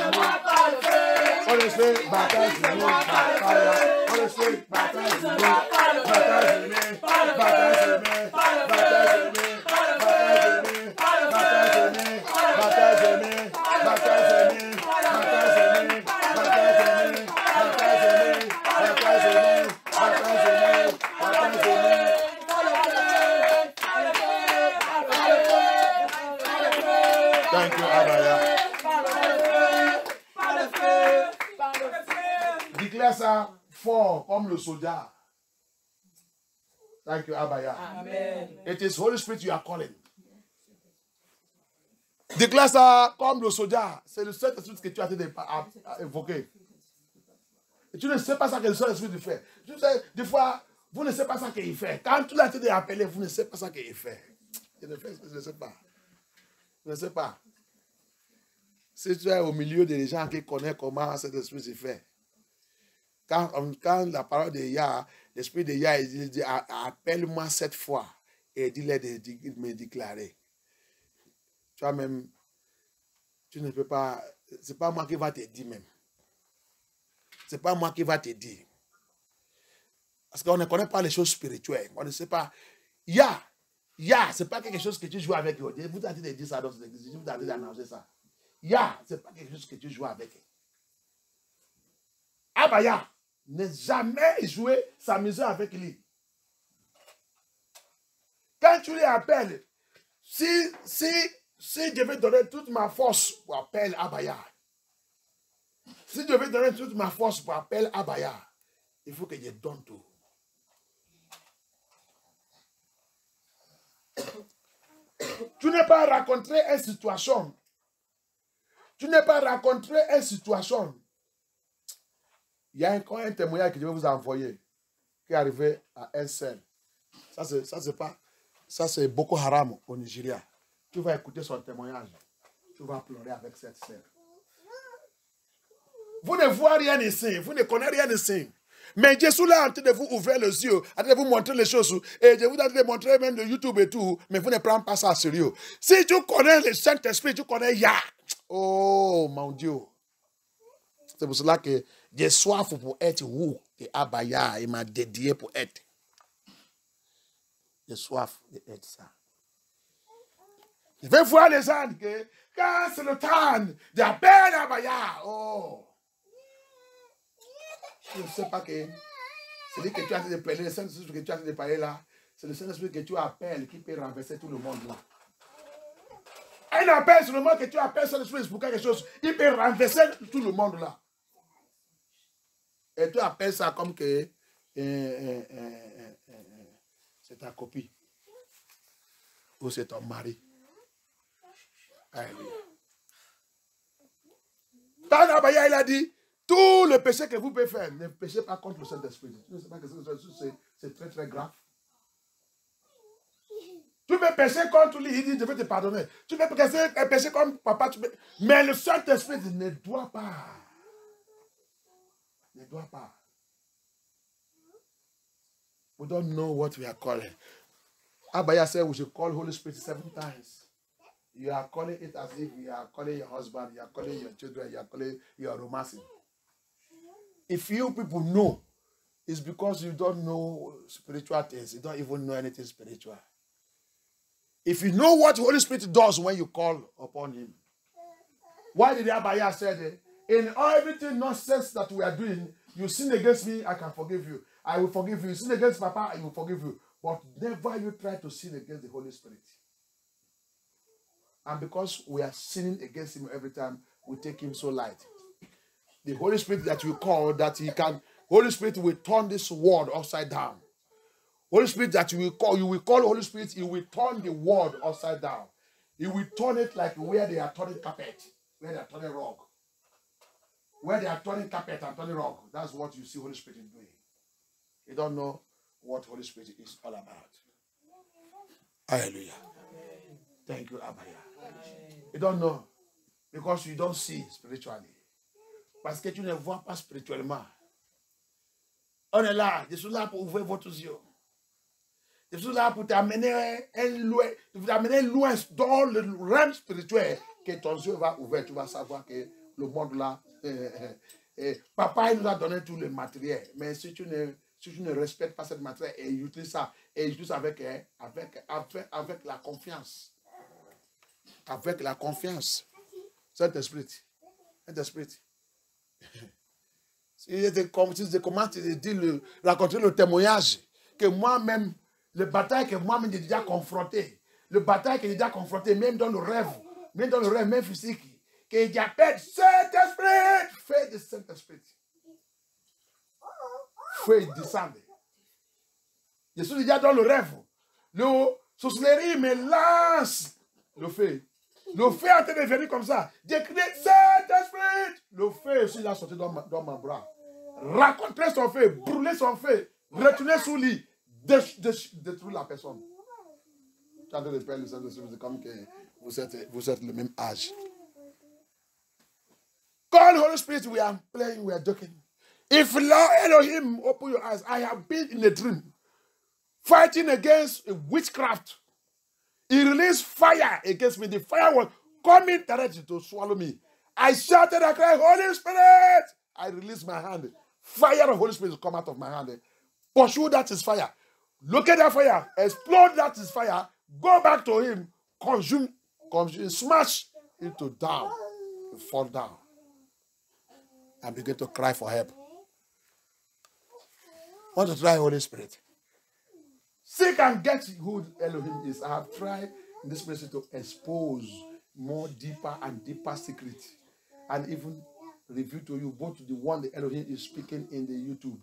me, baptize me, baptize me, baptize me, baptize me, baptize me, baptize me, baptize me, baptize me, Thank you, Abaya. Déclare ça fort comme le soldat. Thank you, Abaya. Amen. It is Holy Spirit you are calling. Déclare ça comme le soldat. C'est le seul esprit que tu as été évoqué. Et tu ne sais pas ça que le seul esprit fait. Tu sais, des fois, vous ne savez pas ça qu'il fait. Quand tu l'as été appelé, vous ne savez pas ça qu'il fait. Je ne sais pas. Je ne sais pas. Si tu es au milieu des gens qui connaissent comment cet esprit se fait. Quand la parole de Yah, l'esprit de Yah, il dit, appelle-moi cette fois. Et dis-le de me déclarer. Tu vois même, tu ne peux pas, c'est pas moi qui va te dire même. C'est pas moi qui va te dire. Parce qu'on ne connaît pas les choses spirituelles. On ne sait pas. Yah, c'est pas quelque chose que tu joues avec. Vous avez dit ça dans l'église. Vous avez annoncé ça. Yah, c'est pas quelque chose que tu joues avec. Abaya, ne jamais jouer sa maison avec lui. Quand tu les appelles, si je vais donner toute ma force pour appeler Abaya, si je vais donner toute ma force pour appeler Abaya, il faut que je donne tout. Tu n'es pas rencontré une situation. Tu n'es pas rencontré une situation. Il y a un témoignage que je vais vous envoyer qui est arrivé à un seul. Ça c'est Boko Haram au Nigeria. Tu vas écouter son témoignage. Tu vas pleurer avec cette sœur. Vous ne voyez rien ici. Vous ne connaissez rien ici. Mais Jésus là en train de vous ouvrir les yeux, en train de vous montrer les choses. Et je vous ai montré même de YouTube et tout. Mais vous ne prenez pas ça au sérieux. Si tu connais le Saint-Esprit, tu connais Yah. Oh mon Dieu. C'est pour cela qu'il J'ai soif pour être où? Et Abaya, il m'a dédié pour être. J'ai soif d'être ça. Je vais voir les gens que quand c'est le temps d'appeler Abaya, oh, je ne sais pas que c'est lui que tu as de parler, le Saint-Esprit que tu as de parler là, c'est le Saint-Esprit que tu appelles qui peut renverser tout le monde là. Un appel seulement que tu appelles Saint-Esprit pour quelque chose, il peut renverser tout le monde là. Et tu appelles ça comme que c'est ta copie ou c'est ton mari. Alléluia. Tanabaya, il a dit, tout le péché que vous pouvez faire, ne péchez pas contre le Saint-Esprit. Tu ne sais pas que c'est très très grave. Tu peux pécher contre lui, il dit, je vais te pardonner. Tu peux pécher contre papa, mais le Saint-Esprit ne doit pas. Ne doit pas. We don't know what we are calling. Abaya said we should call Holy Spirit 7 times. You are calling it as if you are calling your husband, you are calling your children, you are calling your romancing. If you people know, it's because you don't know spiritual things. You don't even know anything spiritual. If you know what the Holy Spirit does when you call upon him. Why did Abaya say that? In everything nonsense that we are doing, you sin against me, I can forgive you. I will forgive you. You sin against Papa, I will forgive you. But never you try to sin against the Holy Spirit. And because we are sinning against him every time, we take him so light. The Holy Spirit that we call, that he can, Holy Spirit will turn this world upside down. Holy Spirit that you will call Holy Spirit, he will turn the world upside down. He will turn it like where they are turning carpet, where they are turning rug. Where they are turning carpet and turning rug. That's what you see Holy Spirit doing. You don't know what Holy Spirit is all about. Hallelujah. Amen. Thank you, Abaya. Amen. You don't know because you don't see spiritually. Parce que tu ne vois pas spirituellement. On est là. Je suis là pour ouvrir votre yeux. Je suis là pour t'amener loin dans le rêve spirituel que ton yeux va ouvrir. Tu vas savoir que le monde là, papa il nous a donné tout le matériel. Mais si tu ne respectes pas cette matériel et utilise ça, et utilise avec la confiance. Avec la confiance. Saint-Esprit. Saint-Esprit. Comment tu dis raconter le témoignage que moi-même, le bataille que moi-même j'ai déjà confronté, le bataille que j'ai déjà confronté, même dans le rêve, même physique, que j'appelle Saint-Esprit, fais de Saint-Esprit. Fais descendre. Je suis déjà dans le rêve. Le sorcellerie me lance le feu. Le feu est en train de venir comme ça. J'ai crié Saint-Esprit. Le feu aussi l'a sorti dans mon bras. Raconter son feu, brûler son feu, retourner sous lui, détruire la personne. Tu as de repères le Saint-Esprit, c'est comme que vous êtes le même âge. Call Holy Spirit, we are playing, we are joking. If Lord Elohim, open your eyes, I have been in a dream, fighting against a witchcraft. He released fire against me. The fire was coming directly to swallow me. I shouted, I cried, Holy Spirit! I released my hand. Fire of Holy Spirit come out of my hand. Pursue that is fire. Look at that fire. Explode that is fire. Go back to him. Consume, smash it to down. Fall down. And begin to cry for help. Want to try Holy Spirit? Seek and get who Elohim is. I have tried in this place to expose more deeper and deeper secrets. And even reveal to you both the one the Elohim is speaking in the YouTube.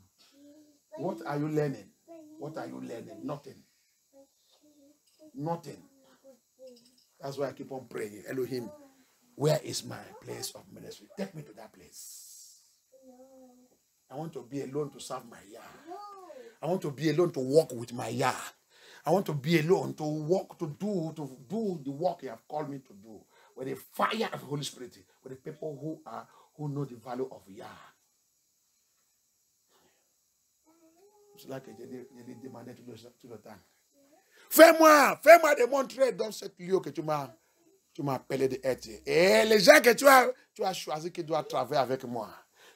What are you learning? What are you learning? Nothing. Nothing. That's why I keep on praying. Elohim, where is my place of ministry? Take me to that place. I want to be alone to serve my Yah. I want to be alone to walk with my Yah. I want to be alone to walk, to do the work you have called me to do. With the fire of the Holy Spirit, with the people who know the value of Yah. C'est là que j'ai demandé tout le temps. Fais-moi démontrer dans cette lieu que tu m'as appelé d'être. Et les gens que tu as choisi qui doivent travailler avec moi.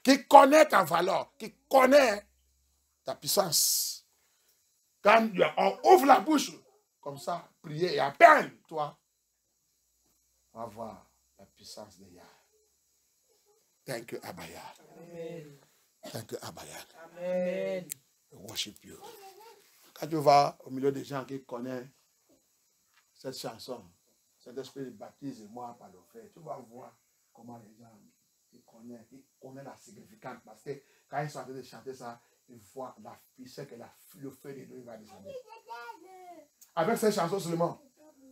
qui connaît ta valeur, qui connaît ta puissance. Quand on ouvre la bouche, comme ça, prier et à peine, toi, on va voir la puissance de Yah. Thank you, Abaya. Amen. Thank you, Abaya. Amen. Worship you. Quand tu vas au milieu des gens qui connaissent cette chanson, cet esprit de baptise, moi par le fait, tu vas voir comment les gens qui connaissent la significance. Parce que quand ils sont en train de chanter ça, ils voient la puissance que le feu de Dieu va descendre. Avec cette chanson seulement,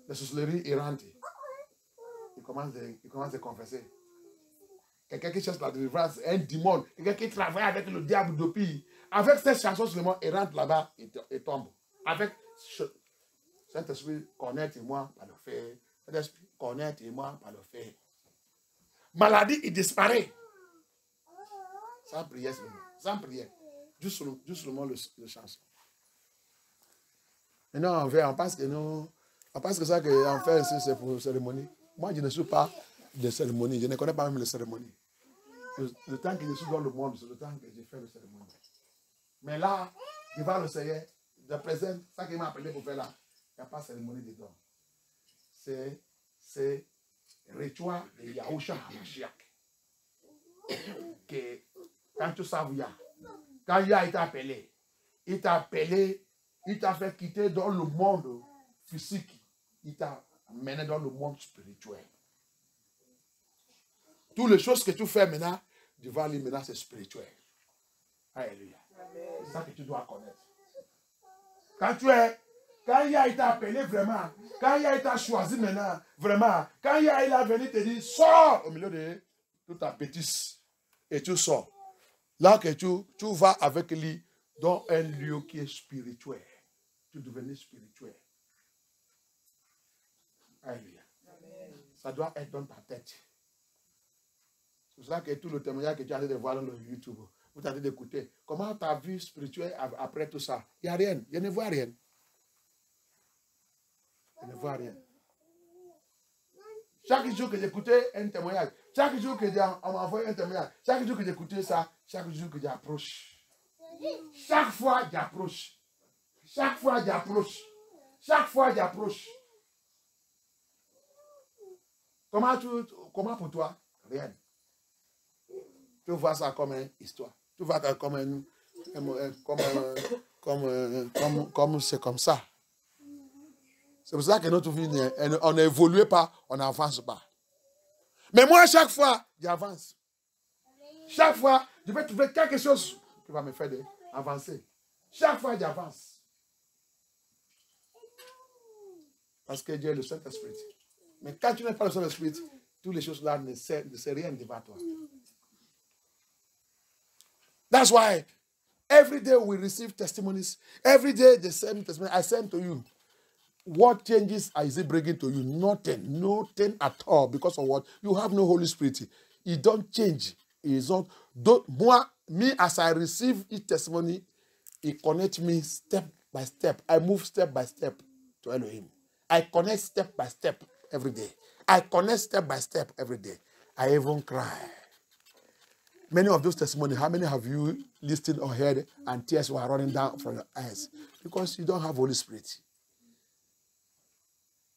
les sorcelleries errantes, ils commencent à confesser. Quelqu'un qui cherche la délivrance, un démon, quelqu'un qui travaille avec le diable depuis, avec cette chanson seulement, il rentre là-bas et tombe. Avec Saint-Esprit, connaître-moi par le fait. Saint-Esprit, connaître-moi par le fait. Maladie, il disparaît. Sans prière seulement. Sans prière. Juste seulement le chanson. Maintenant, on pense que ça qu'on fait ici, c'est pour cérémonie. Moi, je ne suis pas de cérémonie. Je ne connais pas même les cérémonies. Le temps que je suis dans le monde, c'est le temps que j'ai fait les cérémonies. Mais là, devant le Seigneur, de présent, ça qu'il m'a appelé pour faire là, il n'y a pas de cérémonie dedans. C'est rituel de Yahushua HaMashiach. Que quand tu sais Yah, quand Yah t'a appelé, il t'a fait quitter dans le monde physique, il t'a mené dans le monde spirituel. Toutes les choses que tu fais maintenant, devant lui, maintenant, c'est spirituel. Alléluia. C'est ça que tu dois connaître. Quand Yah t'a appelé vraiment, quand Yah t'a choisi maintenant, vraiment, quand Yah il a venu te dire, sors au milieu de toute ta bêtise, et tu sors. Là que tu vas avec lui dans un lieu qui est spirituel. Tu deviens spirituel. Alléluia. Ça doit être dans ta tête. C'est pour ça que tout le témoignage que tu as de voir dans le YouTube, vous avez d'écouter. Comment ta vie spirituelle après tout ça? Il n'y a rien. Je ne vois rien. Je ne vois rien. Chaque jour que j'écoutais un témoignage, chaque jour que on m'a envoyé un témoignage, chaque jour que j'écoutais ça, chaque jour que j'approche. Chaque fois j'approche. Chaque fois j'approche. Chaque fois j'approche. Comment pour toi? Rien. Tu vois ça comme une histoire. Tu vois ça comme c'est comme ça. C'est pour ça que notre vie, on n'évolue pas, on n'avance pas. Mais moi, chaque fois, j'avance. Chaque fois, je vais trouver quelque chose qui va me faire avancer. Chaque fois, j'avance. Parce que Dieu est le Saint-Esprit. Mais quand tu n'es pas le Saint-Esprit, toutes les choses là ne servent rien devant toi. That's why every day we receive testimonies. Every day the same testimony I send to you. What changes is it bringing to you? Nothing. Nothing at all. Because of what? You have no Holy Spirit. It don't change. It's not. Me, as I receive each testimony, it connects me step by step. I move step by step to Elohim. I connect step by step every day. I connect step by step every day. I even cry. Many of those testimonies, how many have you listened or heard and tears were running down from your eyes? Because you don't have Holy Spirit.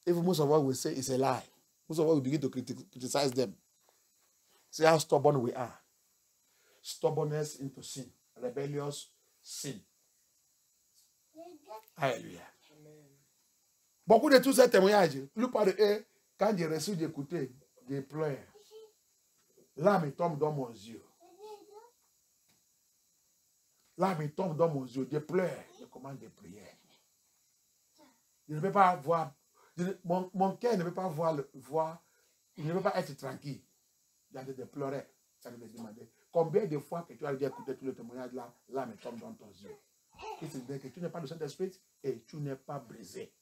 Even most of what we say is a lie. Most of what we begin to criticize them. See how stubborn we are. Stubbornness into sin. Rebellious sin. Alléluia. Beaucoup de tous ces témoignages, la plupart de eux, quand j'ai reçu d'écouter, j'ai pleuré. L'âme tombe dans mon yeux. L'âme tombe dans mon yeux. Je pleure. Je commence de prier. Je ne peux pas voir. Mon cœur ne peut pas voir. Il ne peut pas être tranquille. J'ai envie de pleurer. Ça veut demander. Combien de fois que tu as déjà écouté tout le témoignage là, l'âme tombe dans ton yeux. Et c'est dire que tu n'es pas le Saint-Esprit et tu n'es pas brisé.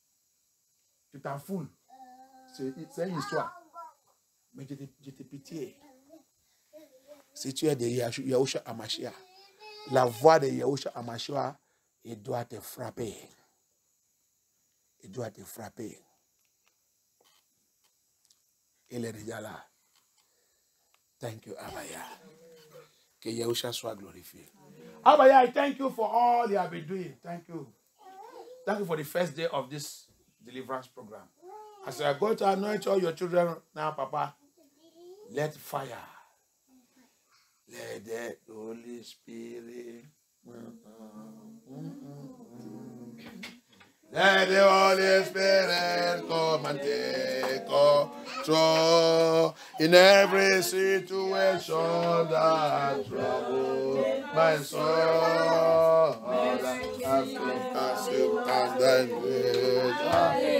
Tu t'en fous. C'est une histoire. Mais je te pitié. Si tu es de Yahushua HaMashiach, la voix de Yahushua HaMashiach, il doit te frapper. Il doit te frapper. Il est déjà là. Thank you, Abaya. Que Yahusha soit glorifié. Abba, I thank you for all you have been doing. Thank you. Thank you for the first day of this deliverance program. As you are going to anoint all your children now, Papa, let fire, let the Holy Spirit, let the Holy Spirit come and take control in every situation that troubles my soul. As you and then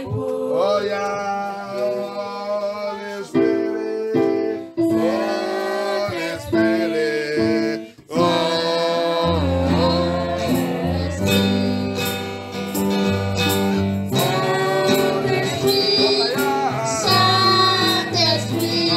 oh yeah, Holy Spirit, Holy Spirit, oh. Saint-Esprit,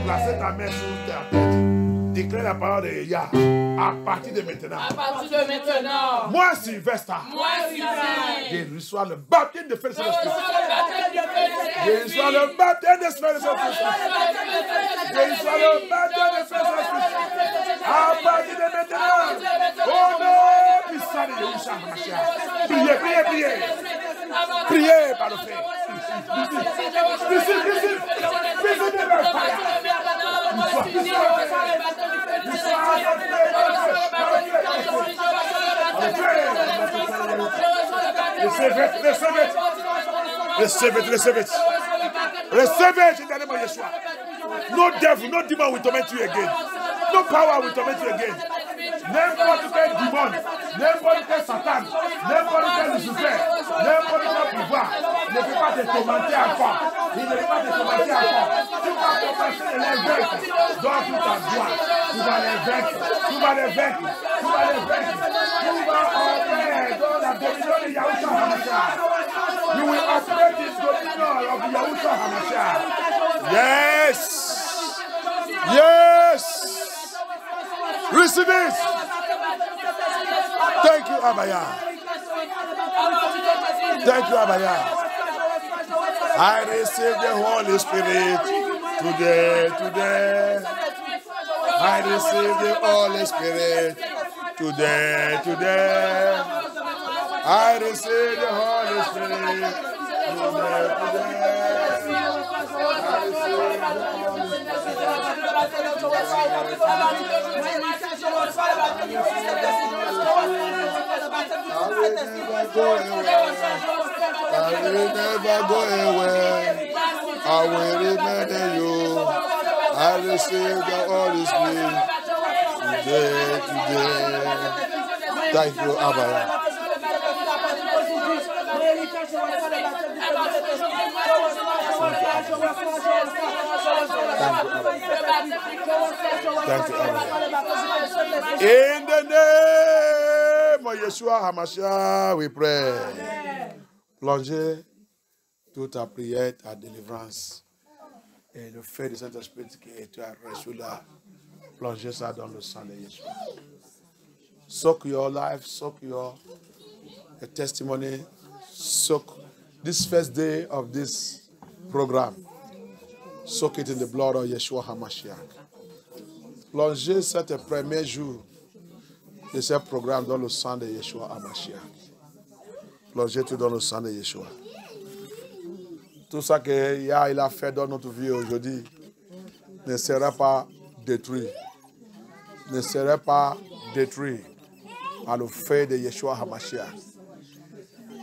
Placez ta main sur ta tête. Déclare la parole de Yah à partir de maintenant. À partir de maintenant. Moi, Sylvestre. Je reçois le baptême de feu de Saint-Esprit. Je reçois le baptême de feu de Saint-Esprit. Je reçois le baptême de feu de Saint-Esprit. À partir de maintenant. Oh non, puissant de Yahushua HaMashiach. Priez, priez, priez. Priez par le feu. Receive it in the name of Yeshua. No devil, no demon will torment you again. No power will torment you again. N'importe quel démon, n'importe quel Satan, n'importe quel Lucifer, n'importe quel pouvoir ne peut pas te tourmenter encore. Il ne peut pas te tourmenter encore. Tu vas commencer à les vaincre. Donne toute ta gloire. Tu vas les vaincre. Tu vas les vaincre. Tu vas les vaincre. Tu vas opérer dans la dominion de Yahushua HaMashiach. You will operate this dominion of Yahushua HaMashiach. Yes. Yes. Receive it. Thank you, Abaya. Thank you, Abaya. I receive the Holy Spirit today. I receive the Holy Spirit today. I receive the Holy Spirit I will never go away. I will remain in you. I receive the Holy Spirit today. Thank you, Abaya. Thank you, Abaya. In the name of Yeshua HaMashiach, we pray. Plongez toute ta prière, ta délivrance et le feu du Saint-Esprit qui est reçu là. Plongez ça dans le sang de Yeshua. Soak your life, soak your testimony, soak this first day of this program. Soak it in the blood of Yeshua HaMashiach. Plongez cet premier jour de ce programme dans le sang de Yeshua HaMashiach. Plongez tout dans le sang de Yeshua. Tout ça qu'il a fait dans notre vie aujourd'hui ne sera pas détruit. Ne sera pas détruit par le feu de Yeshua HaMashiach.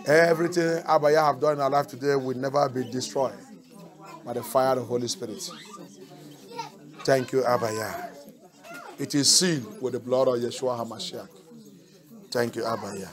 Everything Abaya have done in our life today will never be destroyed by the fire of the Holy Spirit. Thank you, Abaya. It is sealed with the blood of Yeshua HaMashiach. Thank you, Abaya.